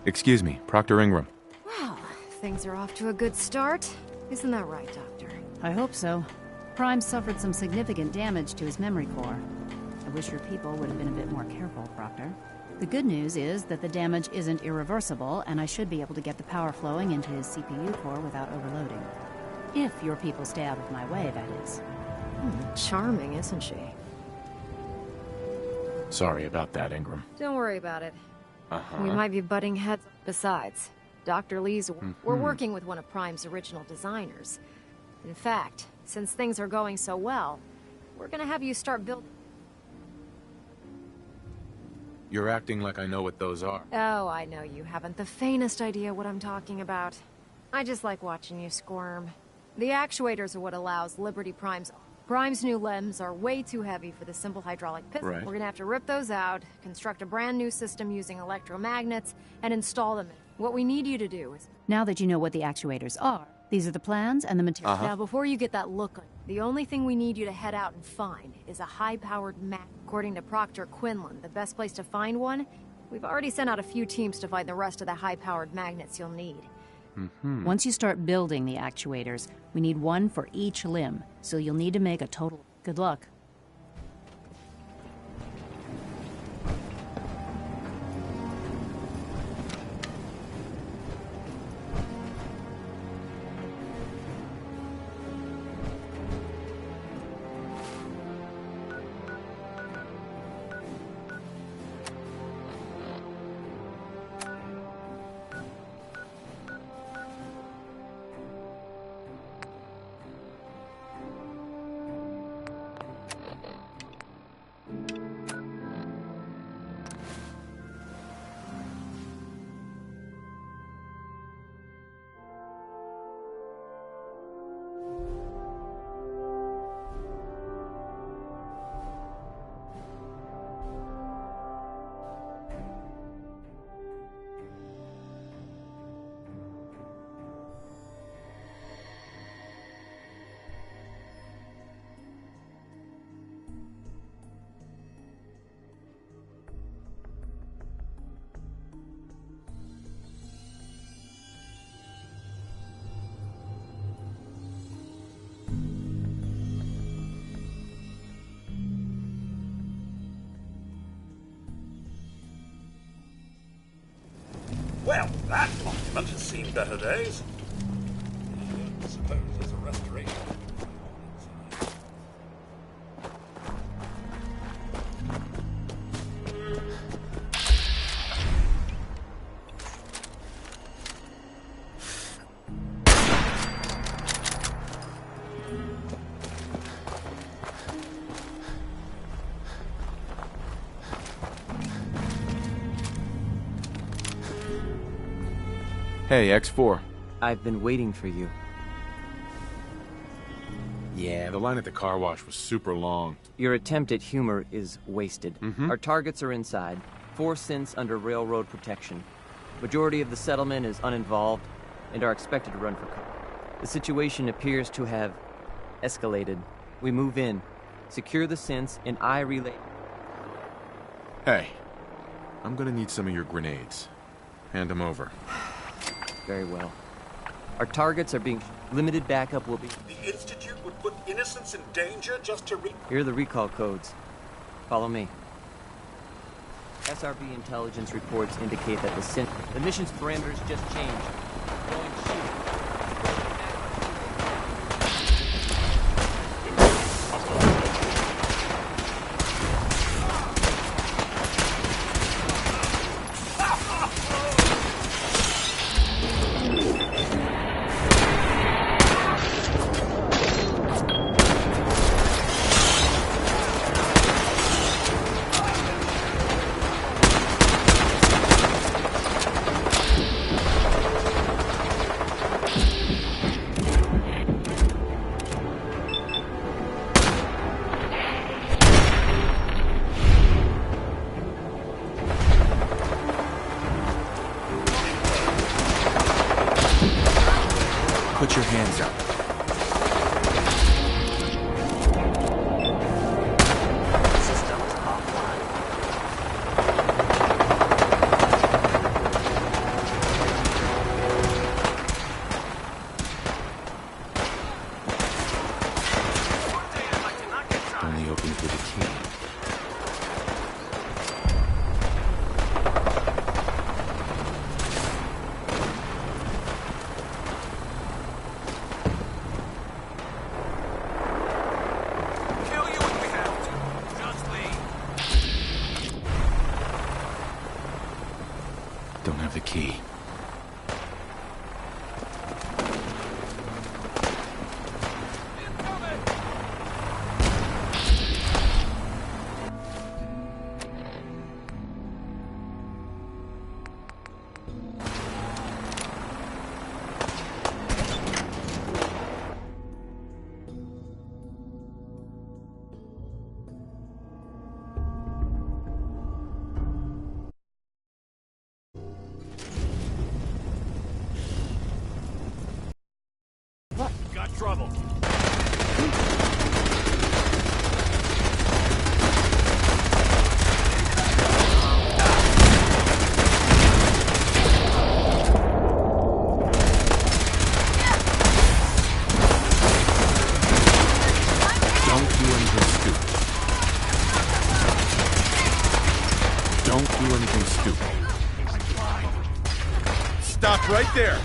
Excuse me, Proctor Ingram. Well, things are off to a good start. Isn't that right, Doctor? I hope so. Prime suffered some significant damage to his memory core. I wish your people would have been a bit more careful, Proctor. The good news is that the damage isn't irreversible, and I should be able to get the power flowing into his CPU core without overloading. If your people stay out of my way, that is. Charming, isn't she? Sorry about that, Ingram. Don't worry about it. Uh-huh. We might be butting heads. Besides, Dr. Lee's... We're working with one of Prime's original designers. In fact, since things are going so well, we're gonna have you start building... You're acting like I know what those are. Oh, I know you haven't the faintest idea what I'm talking about. I just like watching you squirm. The actuators are what allows Liberty Prime's... Prime's new limbs are way too heavy for the simple hydraulic piston. Right. We're gonna have to rip those out, construct a brand new system using electromagnets, and install them. What we need you to do is... Now that you know what the actuators are, these are the plans and the materials. Now, before you get that look on, the only thing we need you to head out and find is a high-powered magnet. According to Proctor Quinlan, the best place to find one? We've already sent out a few teams to find the rest of the high-powered magnets you'll need. Once you start building the actuators, we need one for each limb, so you'll need to make a total... Good luck. Well, that monument has seen better days. I suppose there's a restoration. Hey, X4. I've been waiting for you. Yeah, the line at the car wash was super long. Your attempt at humor is wasted. Our targets are inside. 4 synths under railroad protection. Majority of the settlement is uninvolved and are expected to run for cover. The situation appears to have escalated. We move in, secure the synths, and I relay... Hey, I'm gonna need some of your grenades. Hand them over. Very well. Our targets are being... Limited backup will be... The Institute would put innocents in danger just to Here are the recall codes. Follow me. SRB intelligence reports indicate that the mission's parameters just changed. Going shooting. Put your hands up. Only opens with a key. Don't have the key. Got trouble. Don't do anything stupid. Don't do anything stupid. Stop right there!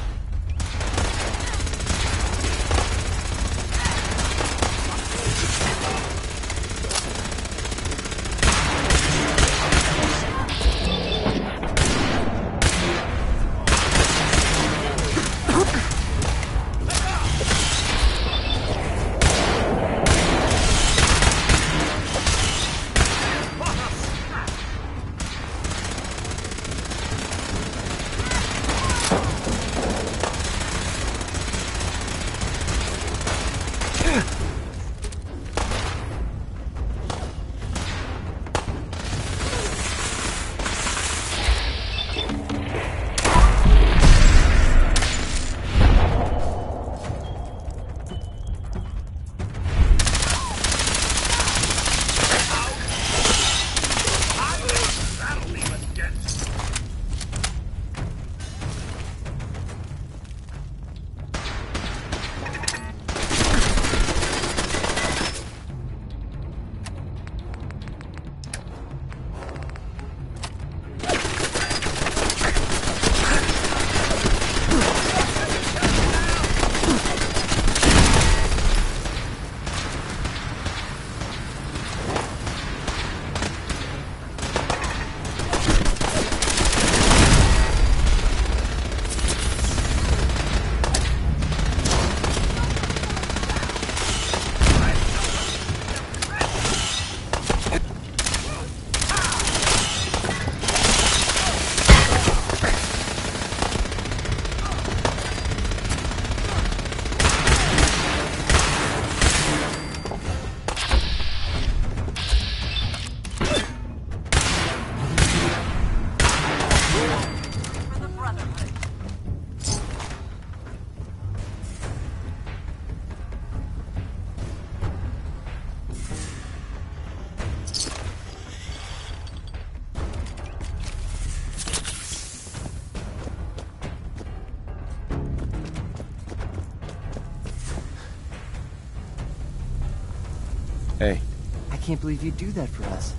can't believe you'd do that for us.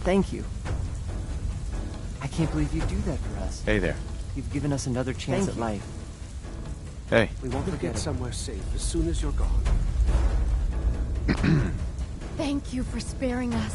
Thank you. I can't believe you'd do that for us. Hey there. You've given us another chance at life. Hey. We won't We'll forget get it. somewhere safe as soon as you're gone. Thank you for sparing us.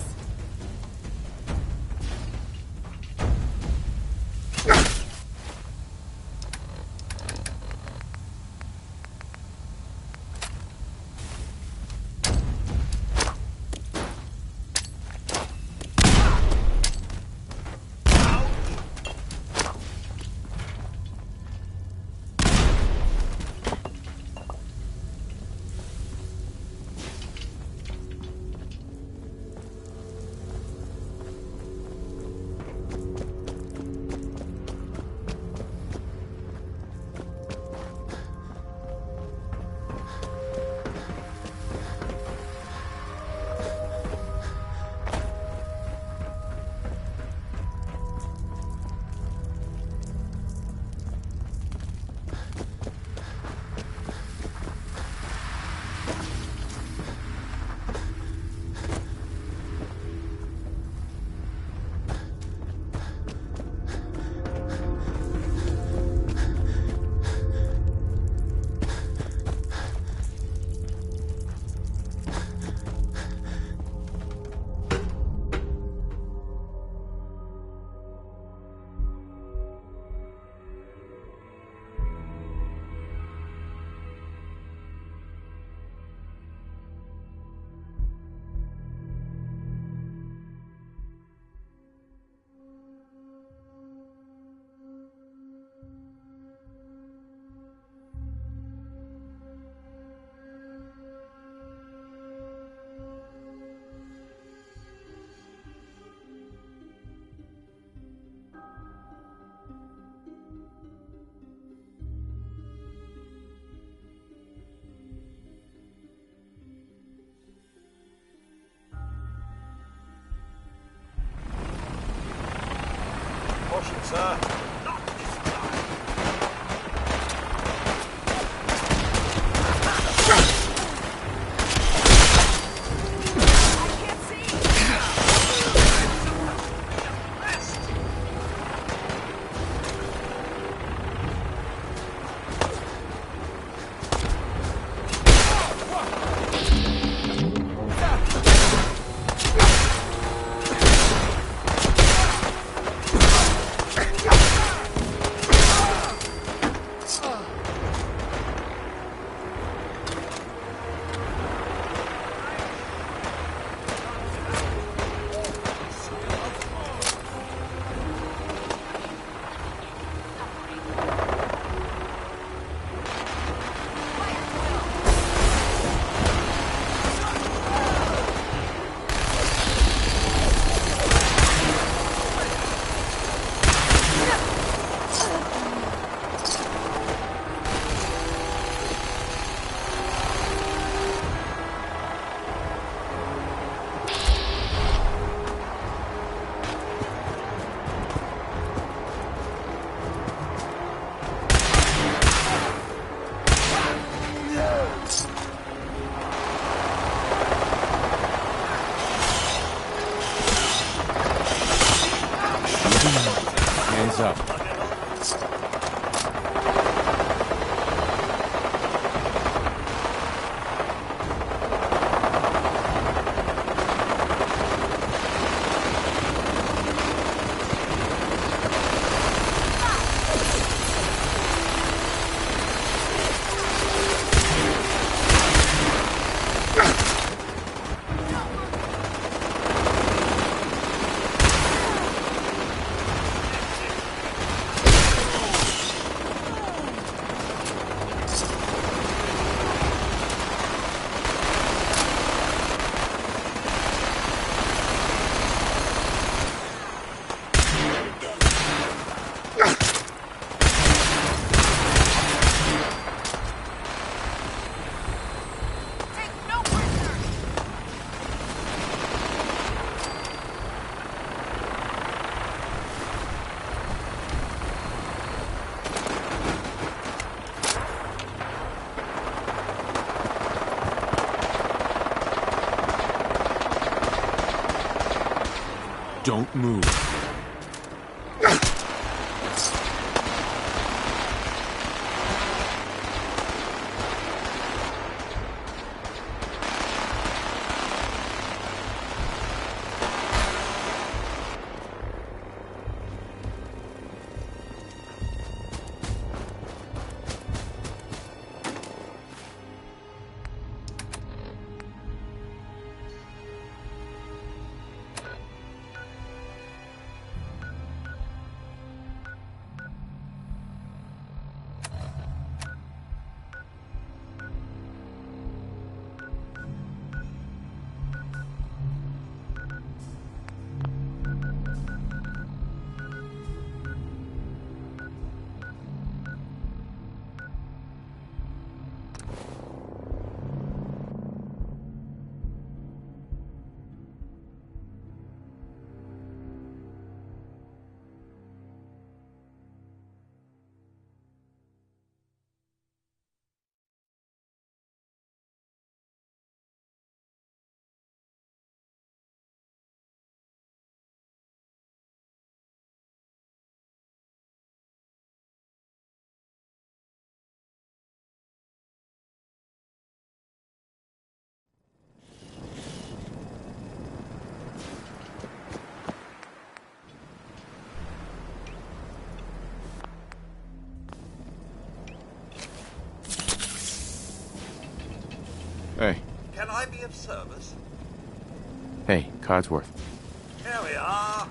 Caution, sir. Hands up. Don't move. Hey. Can I be of service? Hey, Codsworth. Here we are.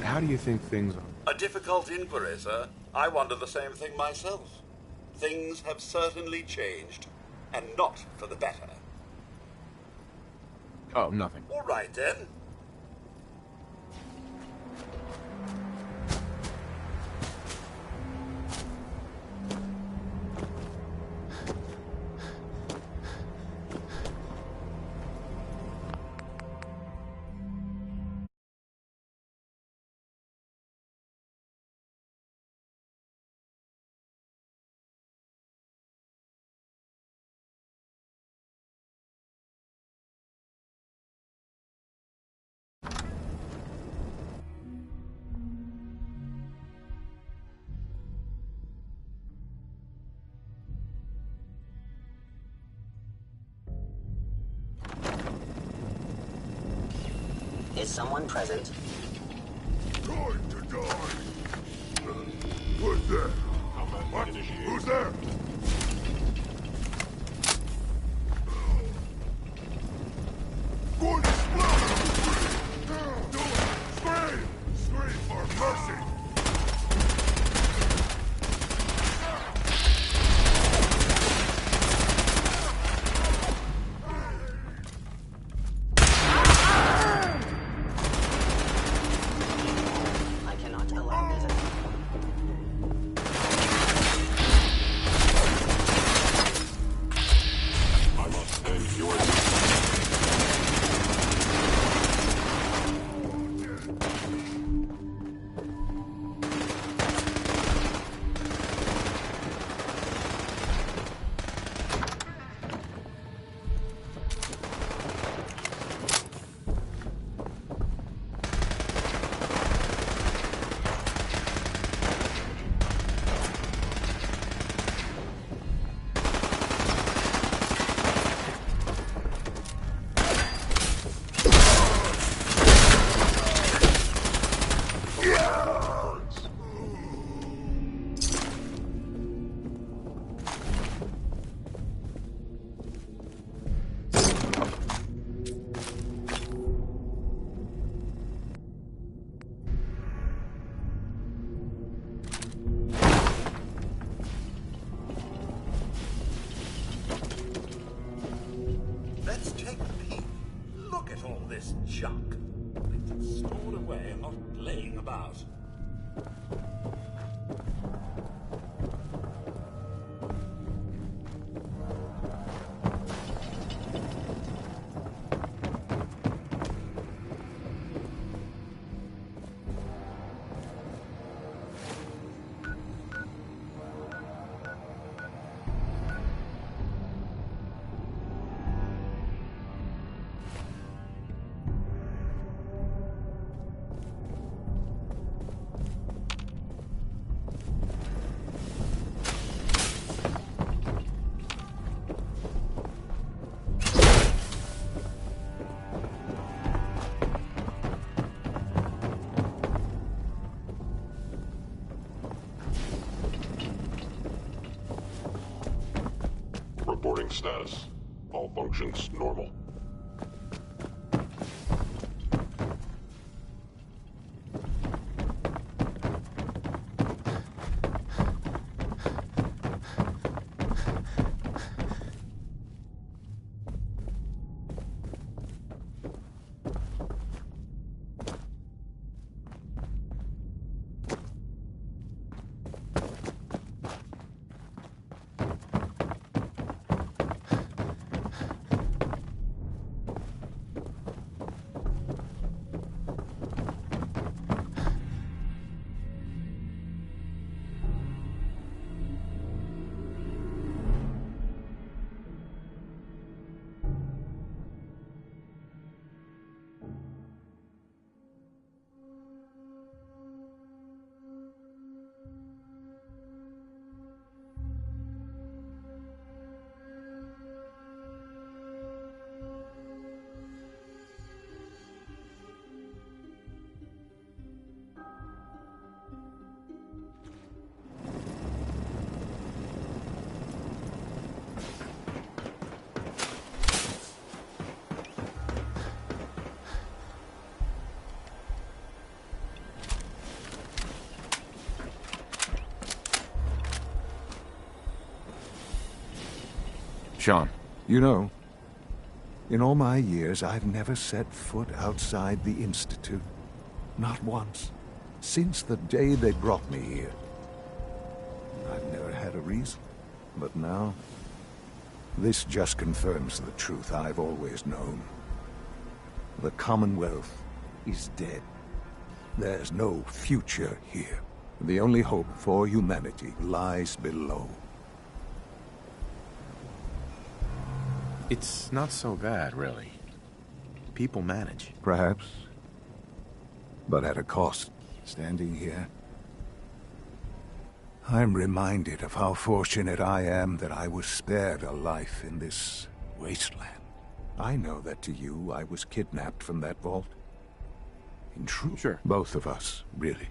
How do you think things are? A difficult inquiry, sir. I wonder the same thing myself. Things have certainly changed, and not for the better. Oh, nothing. All right, then. Is someone present? Time to die! Who's there? What? Who's there? Good splatter! Do it! Scream! Scream for mercy! Let's take a peek. Look at all this junk. It's stored away and not laying about. Current status. All functions normal. Sean. You know, in all my years, I've never set foot outside the Institute. Not once. Since the day they brought me here. I've never had a reason. But now, this just confirms the truth I've always known. The Commonwealth is dead. There's no future here. The only hope for humanity lies below. It's not so bad, really. People manage. Perhaps. But at a cost. Standing here, I'm reminded of how fortunate I am that I was spared a life in this wasteland. I know that to you, I was kidnapped from that vault. In truth, sure. Both of us, really.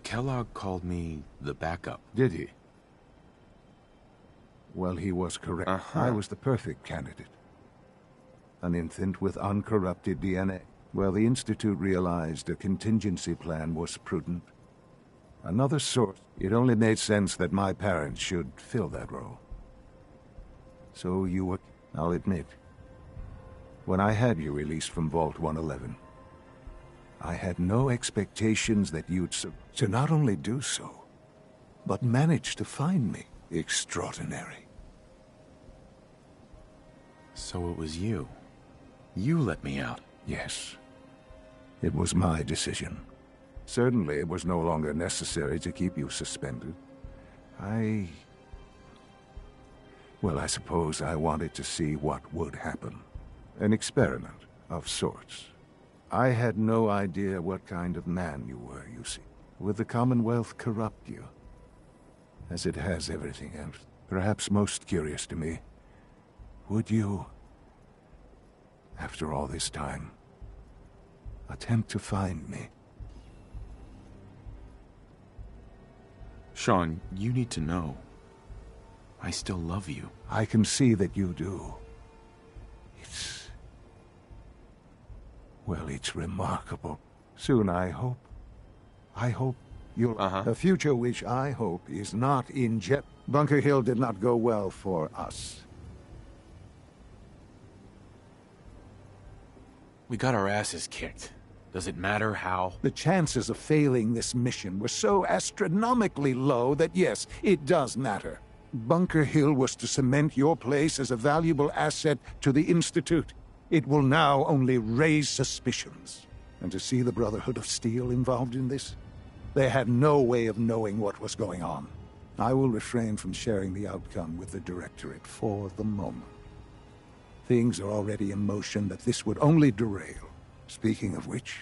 Kellogg called me the backup. Did he? Well, he was correct. I was the perfect candidate. An infant with uncorrupted DNA. Well, the Institute realized a contingency plan was prudent. Another source. It only made sense that my parents should fill that role. So you were... I'll admit, when I had you released from Vault 111, I had no expectations that you'd to not only do so, but manage to find me. Extraordinary. So it was you. You let me out. Yes. It was my decision. Certainly it was no longer necessary to keep you suspended. Well, I suppose I wanted to see what would happen. An experiment of sorts. I had no idea what kind of man you were, you see. Would the Commonwealth corrupt you? As it has everything else. Perhaps most curious to me, would you, after all this time, attempt to find me? Sean, you need to know. I still love you. I can see that you do. Well, it's remarkable. Soon, I hope you'll... A future which I hope is not in jeopardy. Bunker Hill did not go well for us. We got our asses kicked. Does it matter how? The chances of failing this mission were so astronomically low that yes, it does matter. Bunker Hill was to cement your place as a valuable asset to the Institute. It will now only raise suspicions. And to see the Brotherhood of Steel involved in this, they had no way of knowing what was going on. I will refrain from sharing the outcome with the Directorate for the moment. Things are already in motion that this would only derail. Speaking of which,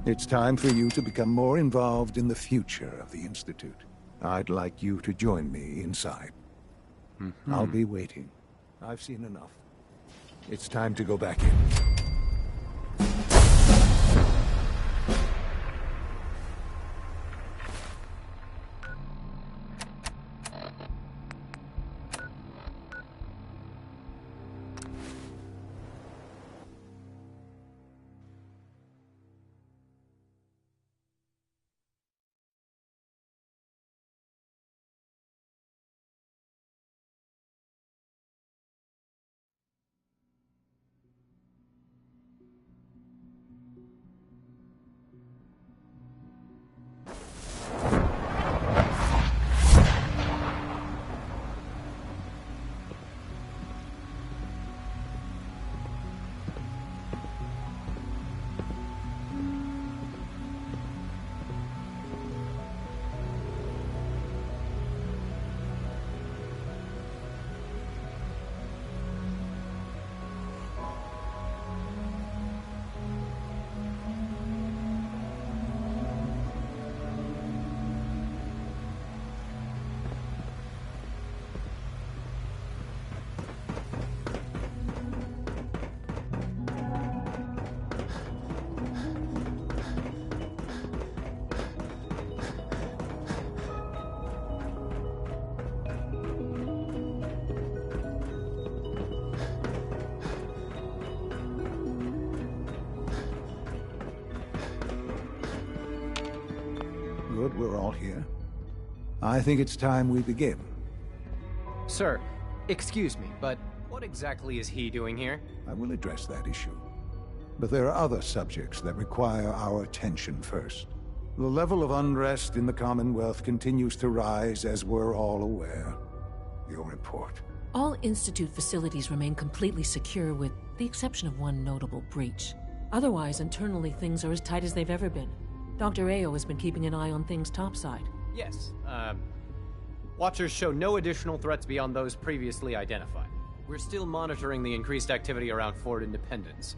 it's time for you to become more involved in the future of the Institute. I'd like you to join me inside. I'll be waiting. I've seen enough. It's time to go back in. good we're all here. I think it's time we begin. Sir, excuse me, but what exactly is he doing here? I will address that issue. But there are other subjects that require our attention first. The level of unrest in the Commonwealth continues to rise, as we're all aware. Your report. All Institute facilities remain completely secure with the exception of one notable breach. Otherwise, internally, things are as tight as they've ever been. Dr. Ayo has been keeping an eye on things topside. Yes, Watchers show no additional threats beyond those previously identified. We're still monitoring the increased activity around Fort Independence,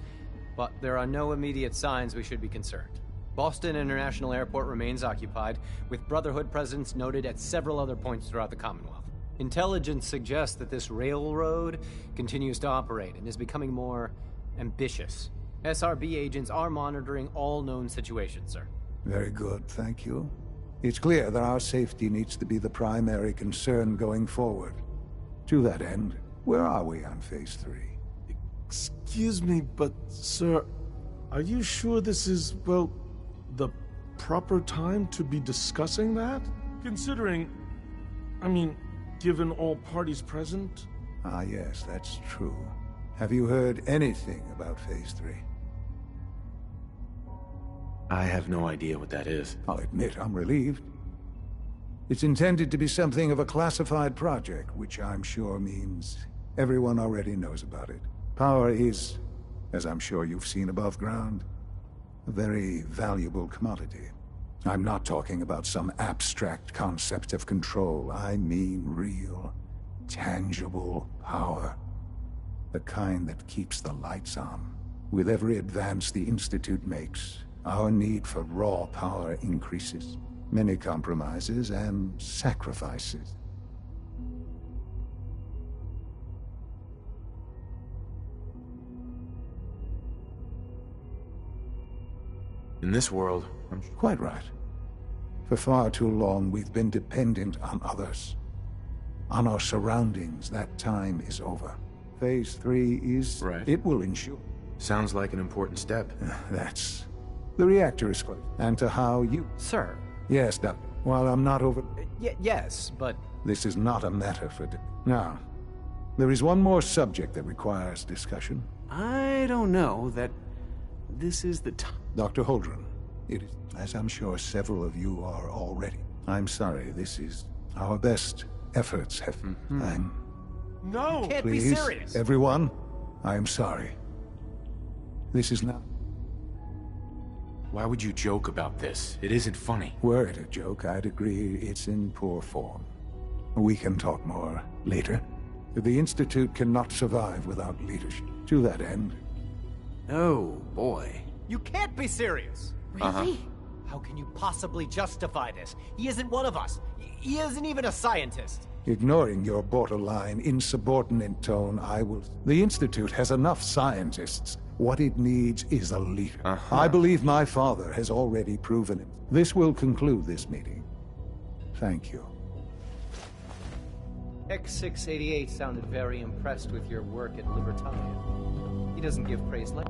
but there are no immediate signs we should be concerned. Boston International Airport remains occupied, with Brotherhood presence noted at several other points throughout the Commonwealth. Intelligence suggests that this railroad continues to operate and is becoming more ambitious. SRB agents are monitoring all known situations, sir. Very good, thank you. It's clear that our safety needs to be the primary concern going forward. To that end, where are we on Phase 3? Excuse me, but, sir, are you sure this is, well, the proper time to be discussing that? Considering, given all parties present? Ah, yes, that's true. Have you heard anything about Phase 3? I have no idea what that is. I'll admit I'm relieved. It's intended to be something of a classified project, which I'm sure means everyone already knows about it. Power is, as I'm sure you've seen above ground, a very valuable commodity. I'm not talking about some abstract concept of control. I mean real, tangible power. The kind that keeps the lights on. With every advance the Institute makes, our need for raw power increases. Many compromises and sacrifices. In this world, I'm quite right. For far too long, we've been dependent on others. On our surroundings. That time is over. Phase 3 is... Right. It will ensure... Sounds like an important step. That's... The reactor is close. And to how you... Sir. Yes, Doc. While I'm not over... Yes, but... This is not a matter for... Now, there is one more subject that requires discussion. I don't know that this is the time. Dr. Holdren, it is, as I'm sure several of you are already. I'm sorry, this is... Our best efforts have... No! You can't Please, be serious! Everyone, I'm sorry. This is not... Why would you joke about this? It isn't funny. Were it a joke, I'd agree it's in poor form. We can talk more later. The Institute cannot survive without leadership. To that end... Oh, boy. You can't be serious! Really? How can you possibly justify this? He isn't one of us. He isn't even a scientist. Ignoring your borderline, insubordinate tone, I will... The Institute has enough scientists. What it needs is a leader. I believe my father has already proven it. This will conclude this meeting. Thank you. X688 sounded very impressed with your work at Libertalia. He doesn't give praise like...